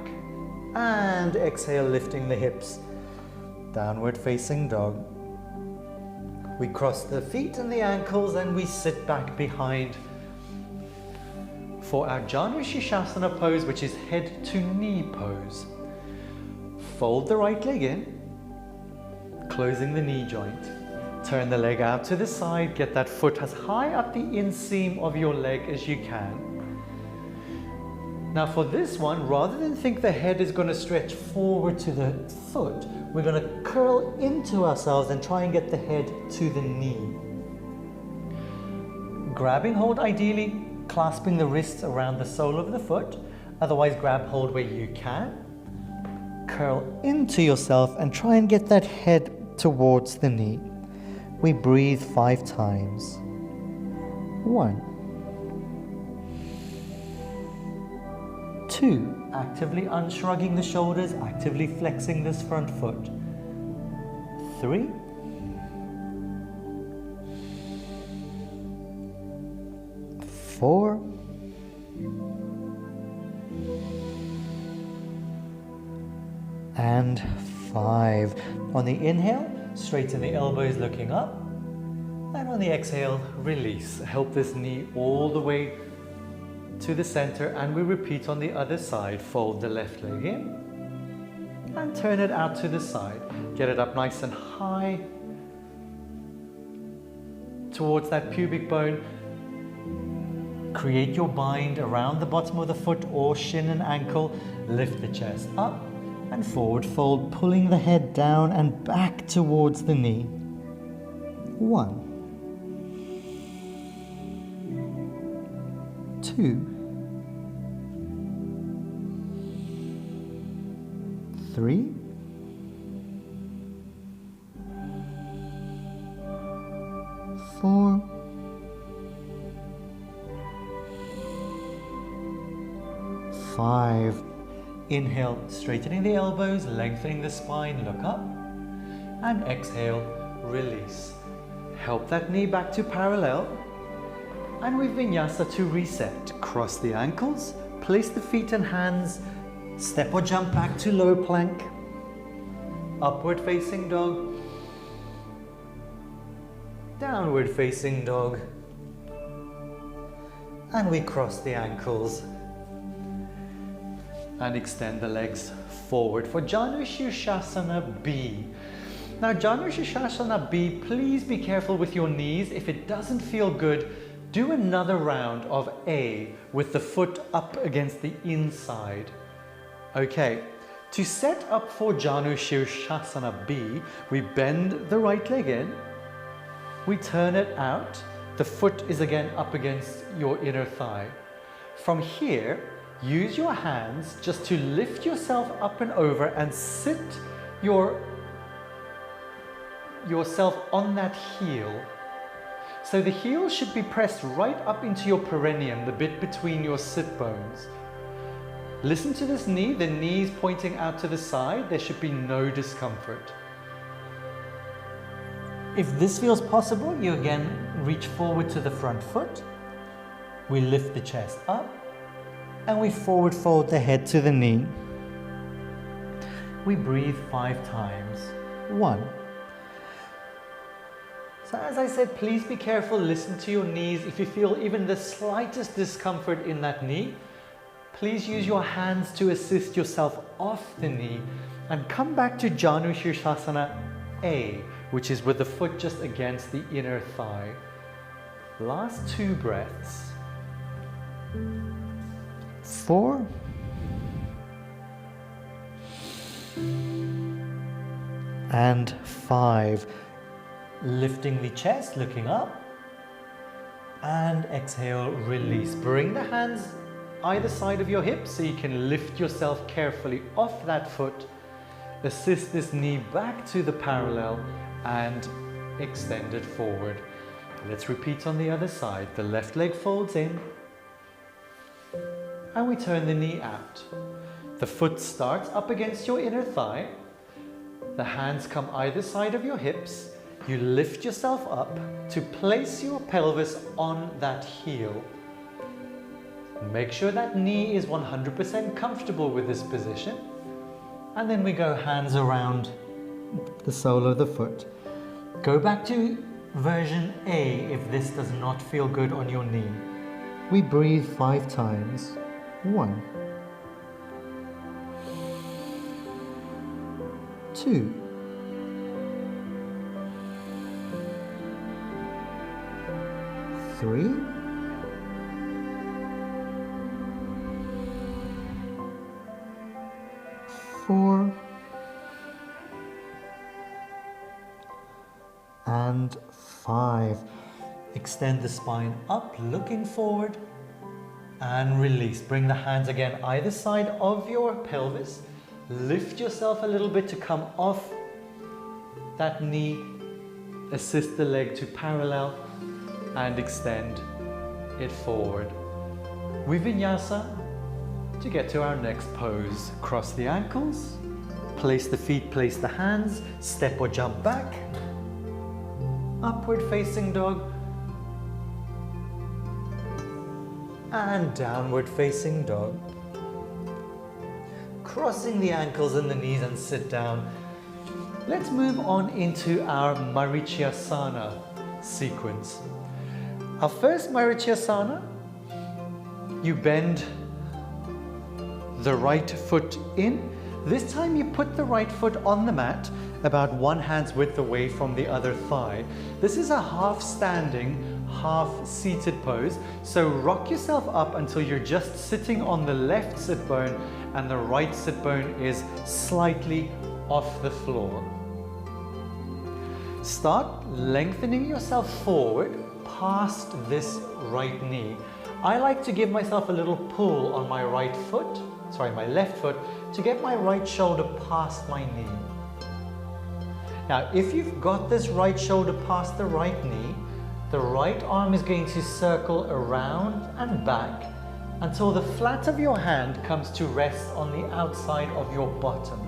Speaker 1: and exhale, lifting the hips, downward facing dog. We cross the feet and the ankles and we sit back behind for our Janu Shirshasana pose, which is head to knee pose. Fold the right leg in, closing the knee joint. Turn the leg out to the side, get that foot as high up the inseam of your leg as you can. Now for this one, rather than think the head is going to stretch forward to the foot, we're going to curl into ourselves and try and get the head to the knee. Grabbing hold, ideally clasping the wrists around the sole of the foot, otherwise grab hold where you can. Curl into yourself and try and get that head towards the knee. We breathe 5 times. 1, 2, actively unshrugging the shoulders, actively flexing this front foot. 3, 4, 5. On the inhale, straighten the elbows looking up. And on the exhale, release. Help this knee all the way to the center, and we repeat on the other side. Fold the left leg in and turn it out to the side. Get it up nice and high towards that pubic bone. Create your bind around the bottom of the foot or shin and ankle. Lift the chest up and forward fold, pulling the head down and back towards the knee. 1, 2, 3, 4, 5. Inhale, straightening the elbows, lengthening the spine, look up. And exhale, release. Help that knee back to parallel. And with Vinyasa to reset. Cross the ankles, place the feet and hands, step or jump back to low plank. Upward facing dog. Downward facing dog. And we cross the ankles. And extend the legs forward for Janu Shirshasana B. Now Janu Shirshasana B, please be careful with your knees. If it doesn't feel good, do another round of A with the foot up against the inside. Okay, to set up for Janu Shirshasana B, we bend the right leg in, we turn it out, the foot is again up against your inner thigh. From here, use your hands just to lift yourself up and over and sit yourself on that heel. So the heel should be pressed right up into your perineum, the bit between your sit bones. Listen to this knee, the knees pointing out to the side. There should be no discomfort. If this feels possible, you again reach forward to the front foot. We lift the chest up. And we forward fold the head to the knee. We breathe 5 times. 1. So as I said, please be careful, listen to your knees. If you feel even the slightest discomfort in that knee, please use your hands to assist yourself off the knee and come back to Janu Shirshasana A, which is with the foot just against the inner thigh. Last 2 breaths. 4. And 5. Lifting the chest, looking up. And exhale, release. Bring the hands either side of your hips so you can lift yourself carefully off that foot. Assist this knee back to the parallel and extend it forward. Let's repeat on the other side. The left leg folds in. And we turn the knee out. The foot starts up against your inner thigh. The hands come either side of your hips. You lift yourself up to place your pelvis on that heel. Make sure that knee is 100% comfortable with this position. And then we go hands around the sole of the foot. Go back to version A if this does not feel good on your knee. We breathe 5 times. 1, 2, 3,
Speaker 2: and 5. Extend the spine up, looking forward, and release. Bring the hands again either side of your pelvis. Lift yourself a little bit to come off that knee. Assist the leg to parallel and extend it forward. We Vinyasa to get to our next pose. Cross the ankles, place the feet, place the hands, step or jump back. Upward facing dog. And downward facing dog. Crossing the ankles and the knees and sit down. Let's move on into our Marichyasana sequence. Our first Marichyasana, you bend the right foot in. This time you put the right foot on the mat about one hand's width away from the other thigh. This is a half standing, half seated pose. So rock yourself up until you're just sitting on the left sit bone and the right sit bone is slightly off the floor. Start lengthening yourself forward past this right knee. I like to give myself a little pull on my my left foot, to get my right shoulder past my knee. Now, if you've got this right shoulder past the right knee, the right arm is going to circle around and back until the flat of your hand comes to rest on the outside of your bottom.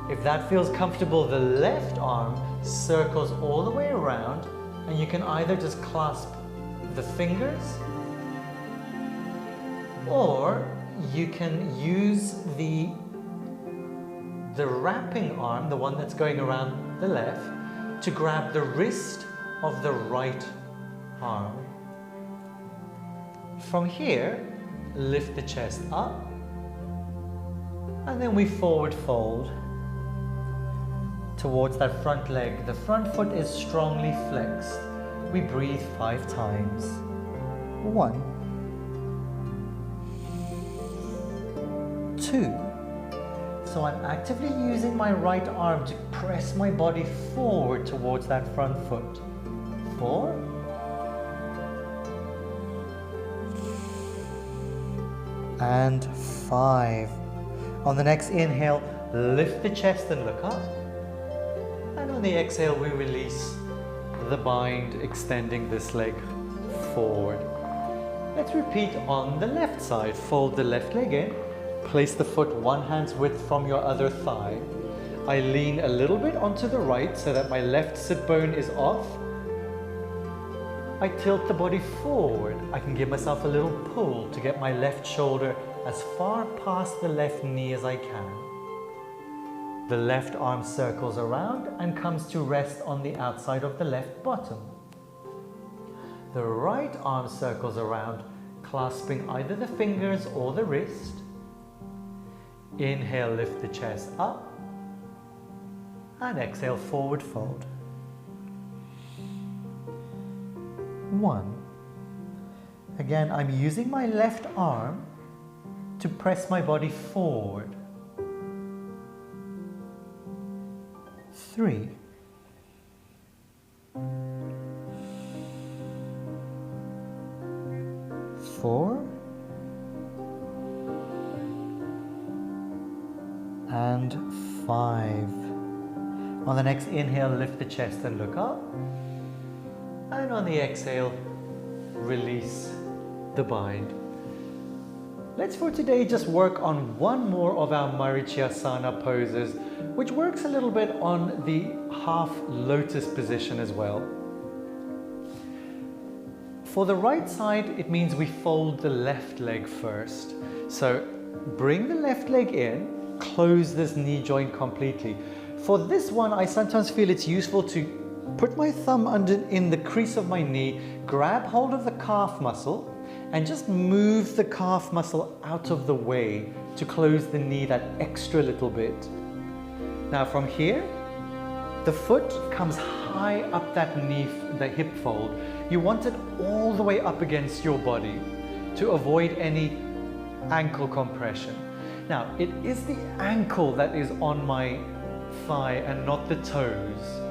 Speaker 2: If that feels comfortable, the left arm circles all the way around, and you can either just clasp the fingers, or you can use the wrapping arm, the one that's going around the left, to grab the wrist of the right arm. From here, lift the chest up, and then we forward fold towards that front leg. The front foot is strongly flexed. We breathe 5 times. 1, 2. So I'm actively using my right arm to press my body forward towards that front foot. 4. And 5. On the next inhale, lift the chest and look up. And on the exhale, we release the bind, extending this leg forward. Let's repeat on the left side. Fold the left leg in. Place the foot one hand's width from your other thigh. I lean a little bit onto the right so that my left sit bone is off. I tilt the body forward. I can give myself a little pull to get my left shoulder as far past the left knee as I can. The left arm circles around and comes to rest on the outside of the left bottom. The right arm circles around, clasping either the fingers or the wrist. Inhale, lift the chest up, and exhale, forward fold. 1. Again, I'm using my left arm to press my body forward. 3. 4. And 5. On the next inhale, lift the chest and look up. And on the exhale, release the bind. Let's for today just work on one more of our Marichyasana poses, which works a little bit on the half lotus position as well. For the right side, it means we fold the left leg first. So bring the left leg in, close this knee joint completely. For this one, I sometimes feel it's useful to put my thumb in the crease of my knee, grab hold of the calf muscle, and just move the calf muscle out of the way to close the knee that extra little bit. Now from here, the foot comes high up that knee, the hip fold. You want it all the way up against your body to avoid any ankle compression. Now, it is the ankle that is on my thigh and not the toes.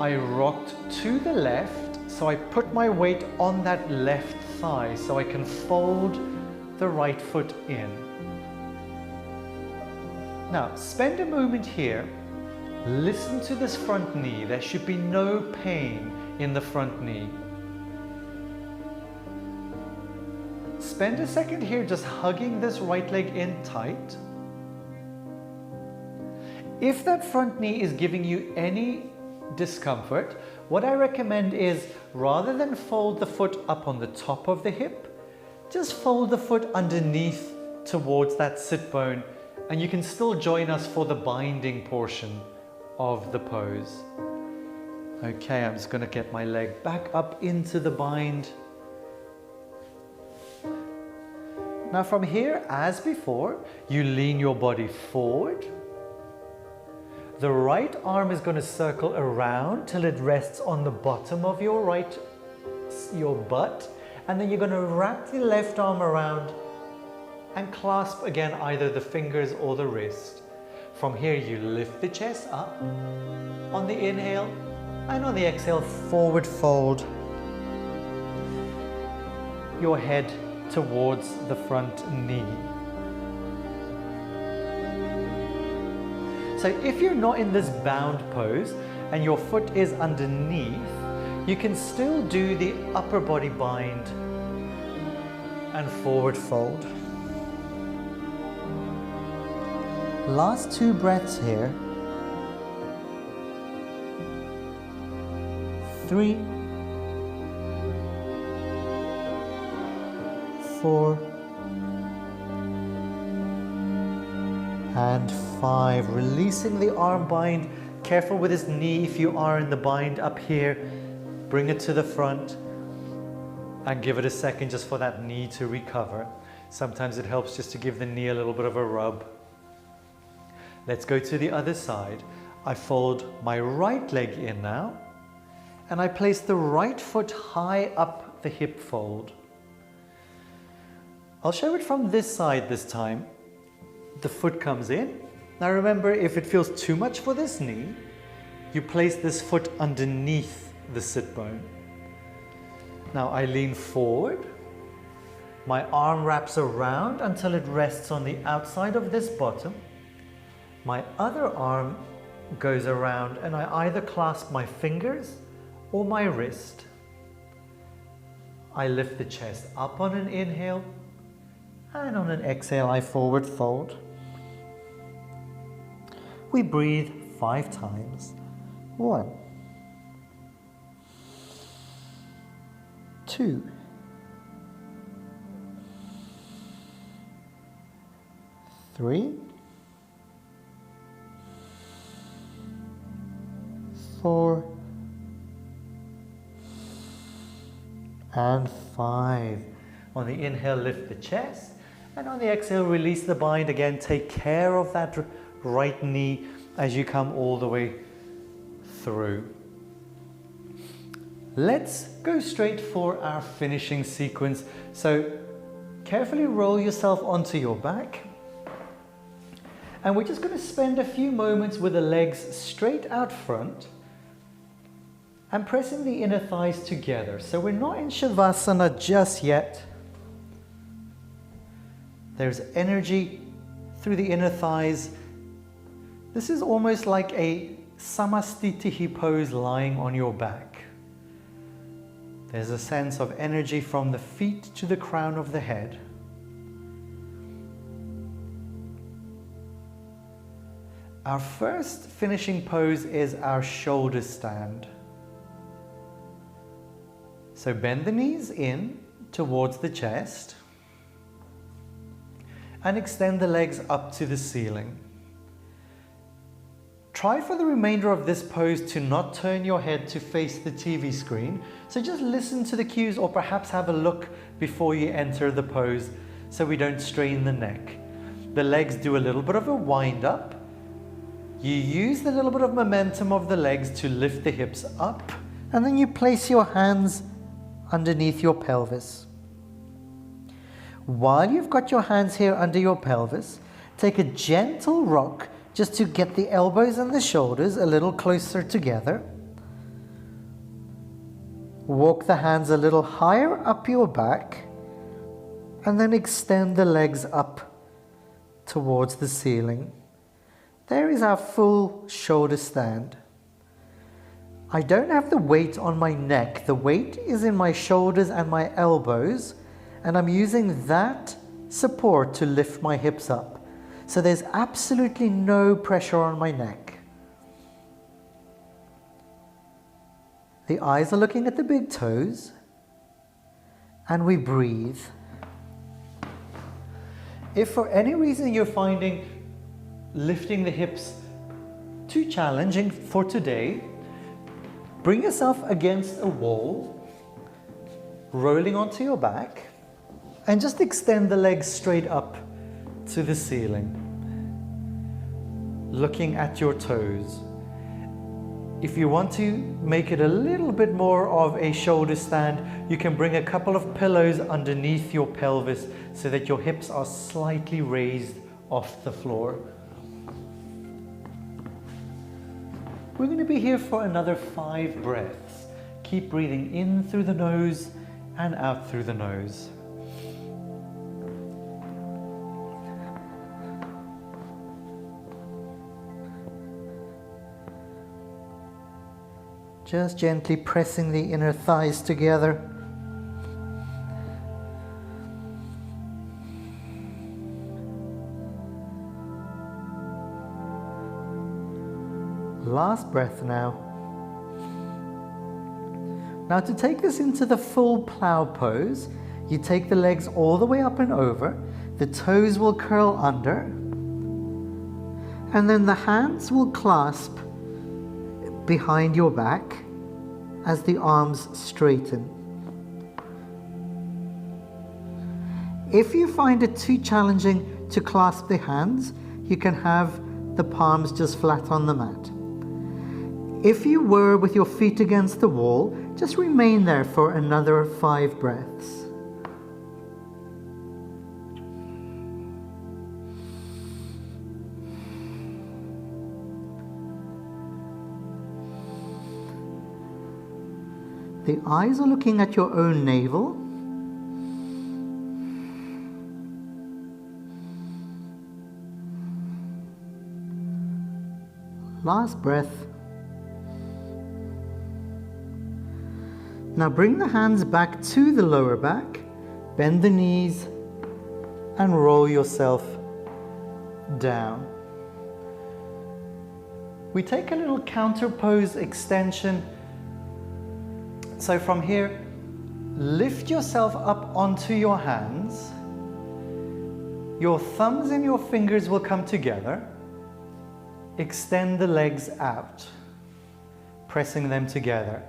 Speaker 1: I rocked to the left, so I put my weight on that left thigh so I can fold the right foot in. Now, spend a moment here. Listen to this front knee. There should be no pain in the front knee. Spend a second here just hugging this right leg in tight. If that front knee is giving you any discomfort, what I recommend is, rather than fold the foot up on the top of the hip, just fold the foot underneath towards that sit bone, and you can still join us for the binding portion of the pose. Okay, I'm just going to get my leg back up into the bind. Now from here, as before, you lean your body forward. The right arm is going to circle around till it rests on the bottom of your butt, and then you're going to wrap the left arm around and clasp again either the fingers or the wrist. From here you lift the chest up on the inhale, and on the exhale forward fold your head towards the front knee. So if you're not in this bound pose and your foot is underneath, you can still do the upper body bind and forward fold. Last 2 breaths here. 3, 4, and 5. Releasing the arm bind. Careful with his knee if you are in the bind up here. Bring it to the front and give it a second just for that knee to recover. Sometimes it helps just to give the knee a little bit of a rub. Let's go to the other side. I fold my right leg in now, and I place the right foot high up the hip fold. I'll show it from this side this time. The foot comes in. Now remember, if it feels too much for this knee, you place this foot underneath the sit bone. Now I lean forward. My arm wraps around until it rests on the outside of this bottom. My other arm goes around and I either clasp my fingers or my wrist. I lift the chest up on an inhale, and on an exhale I forward fold. We breathe 5 times. 1, 2, 3, 4, and 5. On the inhale, lift the chest, and on the exhale, release the bind again. Take care of that right knee as you come all the way through. Let's go straight for our finishing sequence. So carefully roll yourself onto your back, and we're just going to spend a few moments with the legs straight out front and pressing the inner thighs together. So we're not in Shavasana just yet. There's energy through the inner thighs. This is almost like a Samastitihi pose lying on your back. There's a sense of energy from the feet to the crown of the head. Our first finishing pose is our shoulder stand. So bend the knees in towards the chest and extend the legs up to the ceiling. Try for the remainder of this pose to not turn your head to face the TV screen. So just listen to the cues, or perhaps have a look before you enter the pose so we don't strain the neck. The legs do a little bit of a wind up. You use the little bit of momentum of the legs to lift the hips up, and then you place your hands underneath your pelvis. While you've got your hands here under your pelvis, take a gentle rock just to get the elbows and the shoulders a little closer together.
Speaker 2: Walk the hands a little higher up your back and then extend the legs up towards the ceiling. There is our full shoulder stand. I don't have the weight on my neck. The weight is in my shoulders and my elbows, and I'm using that support to lift my hips up. So there's absolutely no pressure on my neck. The eyes are looking at the big toes, and we breathe. If for any reason you're finding lifting the hips too challenging for today, bring yourself against a wall, rolling onto your back, and just extend the legs straight up to the ceiling, looking at your toes. If you want to make it a little bit more of a shoulder stand, you can bring a couple of pillows underneath your pelvis so that your hips are slightly raised off the floor. We're going to be here for another 5 breaths. Keep breathing in through the nose and out through the nose. Just gently pressing the inner thighs together. Last breath now. Now to take this into the full plow pose, you take the legs all the way up and over, the toes will curl under, and then the hands will clasp behind your back as the arms straighten. If you find it too challenging to clasp the hands, you can have the palms just flat on the mat. If you were with your feet against the wall, just remain there for another 5 breaths. The eyes are looking at your own navel. Last breath. Now bring the hands back to the lower back, bend the knees, and roll yourself down. We take a little counter pose extension. So from here, lift yourself up onto your hands. Your thumbs and your fingers will come together. Extend the legs out, pressing them together.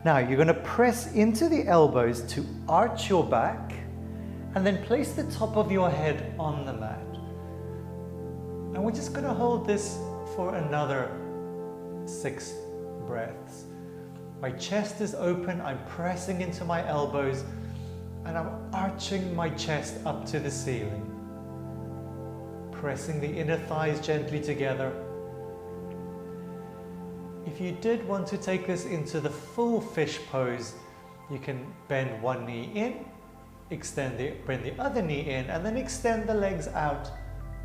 Speaker 2: Now you're going to press into the elbows to arch your back and then place the top of your head on the mat. And we're just going to hold this for another 6 breaths. My chest is open, I'm pressing into my elbows, and I'm arching my chest up to the ceiling. Pressing the inner thighs gently together. If you did want to take this into the full fish pose, you can bend one knee in, bring the other knee in, and then extend the legs out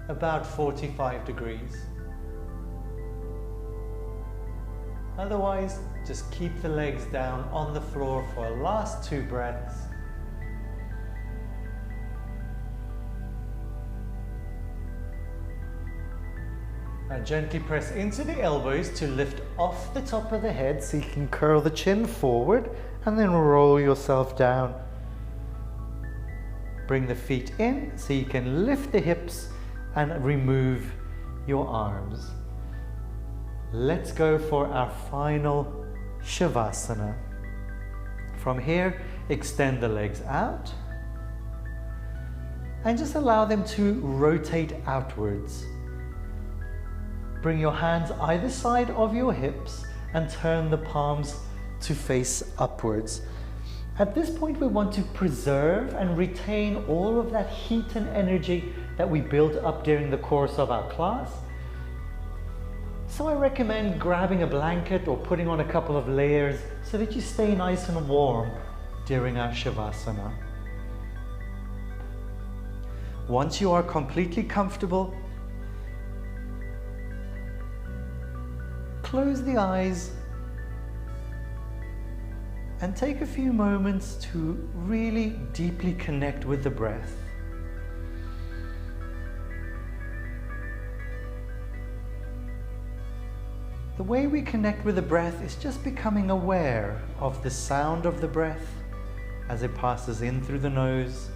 Speaker 2: about 45 degrees. Otherwise, just keep the legs down on the floor for a last 2 breaths. Now gently press into the elbows to lift off the top of the head so you can curl the chin forward and then roll yourself down. Bring the feet in so you can lift the hips and remove your arms. Let's go for our final Shavasana. From here, extend the legs out and just allow them to rotate outwards. Bring your hands either side of your hips and turn the palms to face upwards. At this point, we want to preserve and retain all of that heat and energy that we built up during the course of our class.
Speaker 1: So I recommend grabbing a blanket or putting on a couple of layers so that you stay nice and warm during our Shavasana. Once you are completely comfortable, close the eyes and take a few moments to really deeply connect with the breath. The way we connect with the breath is just becoming aware of the sound of the breath as it passes in through the nose,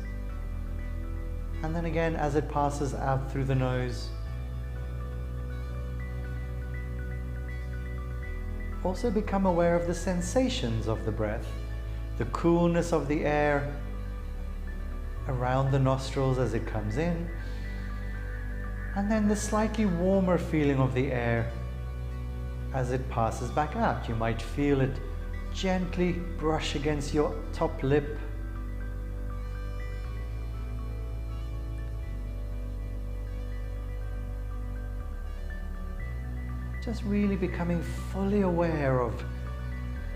Speaker 1: and then again as it passes out through the nose. Also become aware of the sensations of the breath, the coolness of the air around the nostrils as it comes in, and then the slightly warmer feeling of the air as it passes back out. You might feel it gently brush against your top lip. Just really becoming fully aware of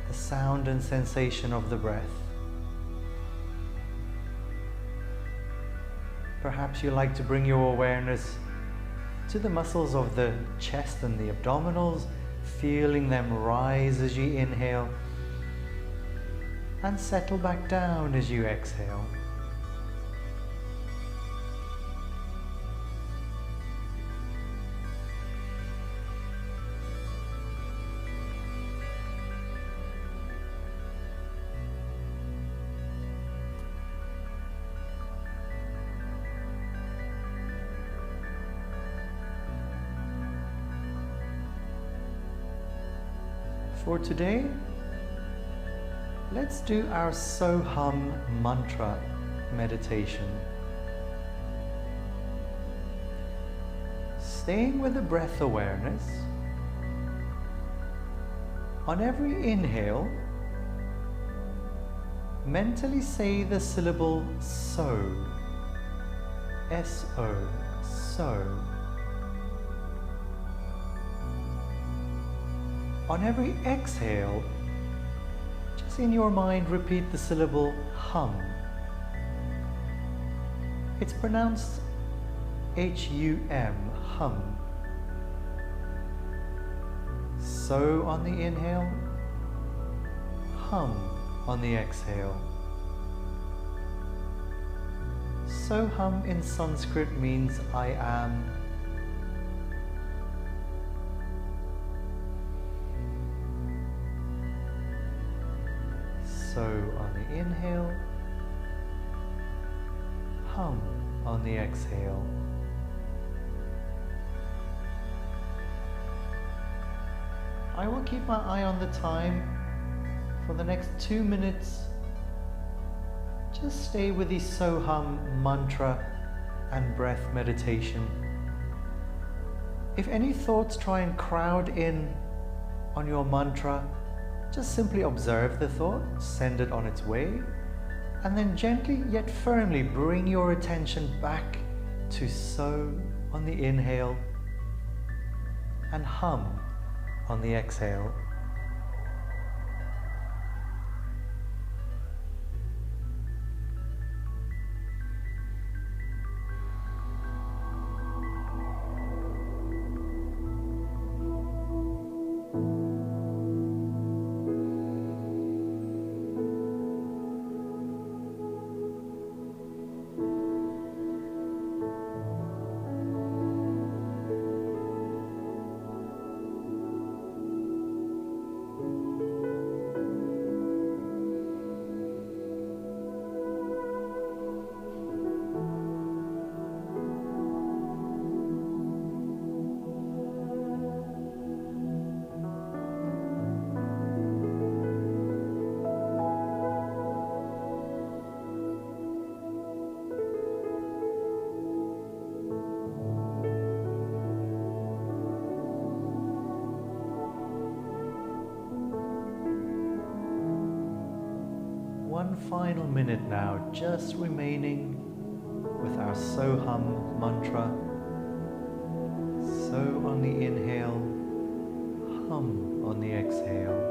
Speaker 1: the sound and sensation of the breath. Perhaps you like to bring your awareness to the muscles of the chest and the abdominals, feeling them rise as you inhale and settle back down as you exhale. For today, let's do our Soham mantra meditation. Staying with the breath awareness, on every inhale, mentally say the syllable so, S-O, so. On every exhale, just in your mind repeat the syllable hum. It's pronounced H-U-M, hum. So on the inhale, hum on the exhale. So hum in Sanskrit means I am. So on the inhale, hum on the exhale. I will keep my eye on the time for the next 2 minutes. Just stay with the Soham mantra and breath meditation. If any thoughts try and crowd in on your mantra, just simply observe the thought, send it on its way, and then gently yet firmly bring your attention back to so on the inhale and hum on the exhale. One final minute now, just remaining with our Soham mantra. So on the inhale, hum on the exhale.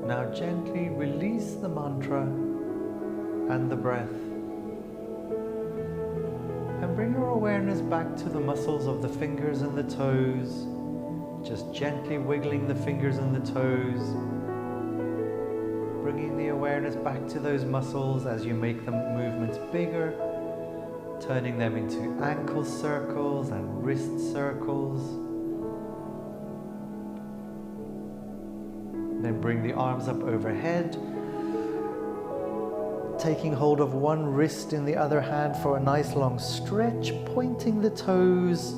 Speaker 1: Now gently release the mantra and the breath and bring your awareness back to the muscles of the fingers and the toes, just gently wiggling the fingers and the toes, bringing the awareness back to those muscles as you make the movements bigger, turning them into ankle circles and wrist circles. Then bring the arms up overhead, taking hold of one wrist in the other hand for a nice long stretch, pointing the toes,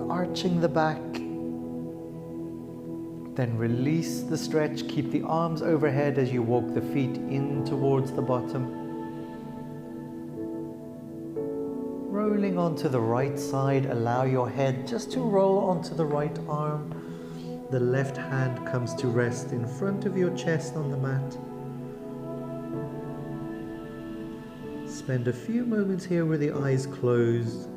Speaker 1: arching the back. Then release the stretch, keep the arms overhead as you walk the feet in towards the bottom. Rolling onto the right side, allow your head just to roll onto the right arm. The left hand comes to rest in front of your chest on the mat. Spend a few moments here with the eyes closed.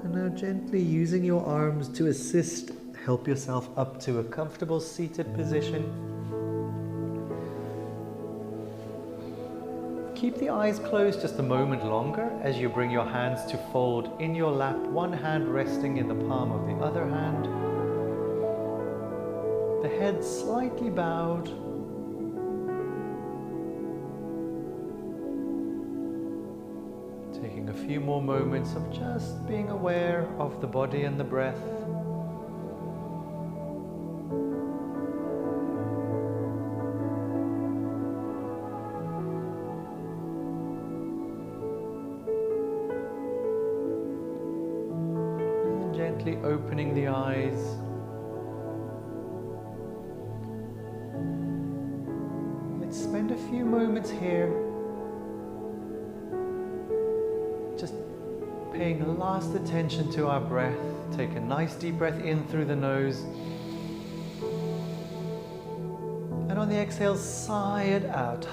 Speaker 1: And now gently using your arms to assist, help yourself up to a comfortable seated position. Keep the eyes closed just a moment longer as you bring your hands to fold in your lap, one hand resting in the palm of the other hand. The head slightly bowed. Taking a few more moments of just being aware of the body and the breath. Gently opening the eyes. Let's spend a few moments here just paying last attention to our breath. Take a nice deep breath in through the nose. And on the exhale, sigh it out.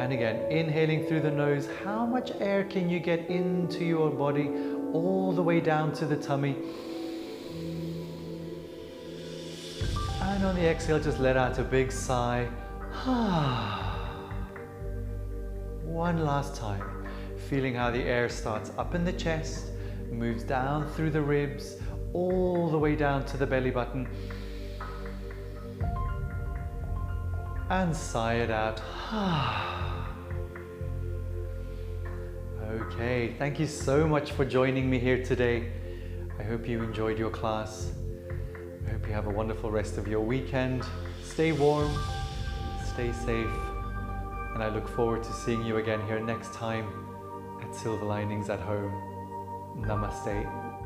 Speaker 1: And again, inhaling through the nose, how much air can you get into your body all the way down to the tummy? And on the exhale, just let out a big sigh. One last time, feeling how the air starts up in the chest, moves down through the ribs, all the way down to the belly button. And sigh it out. Okay, thank you so much for joining me here today. I hope you enjoyed your class. I hope you have a wonderful rest of your weekend. Stay warm, stay safe, and I look forward to seeing you again here next time at Silver Linings at Home. Namaste.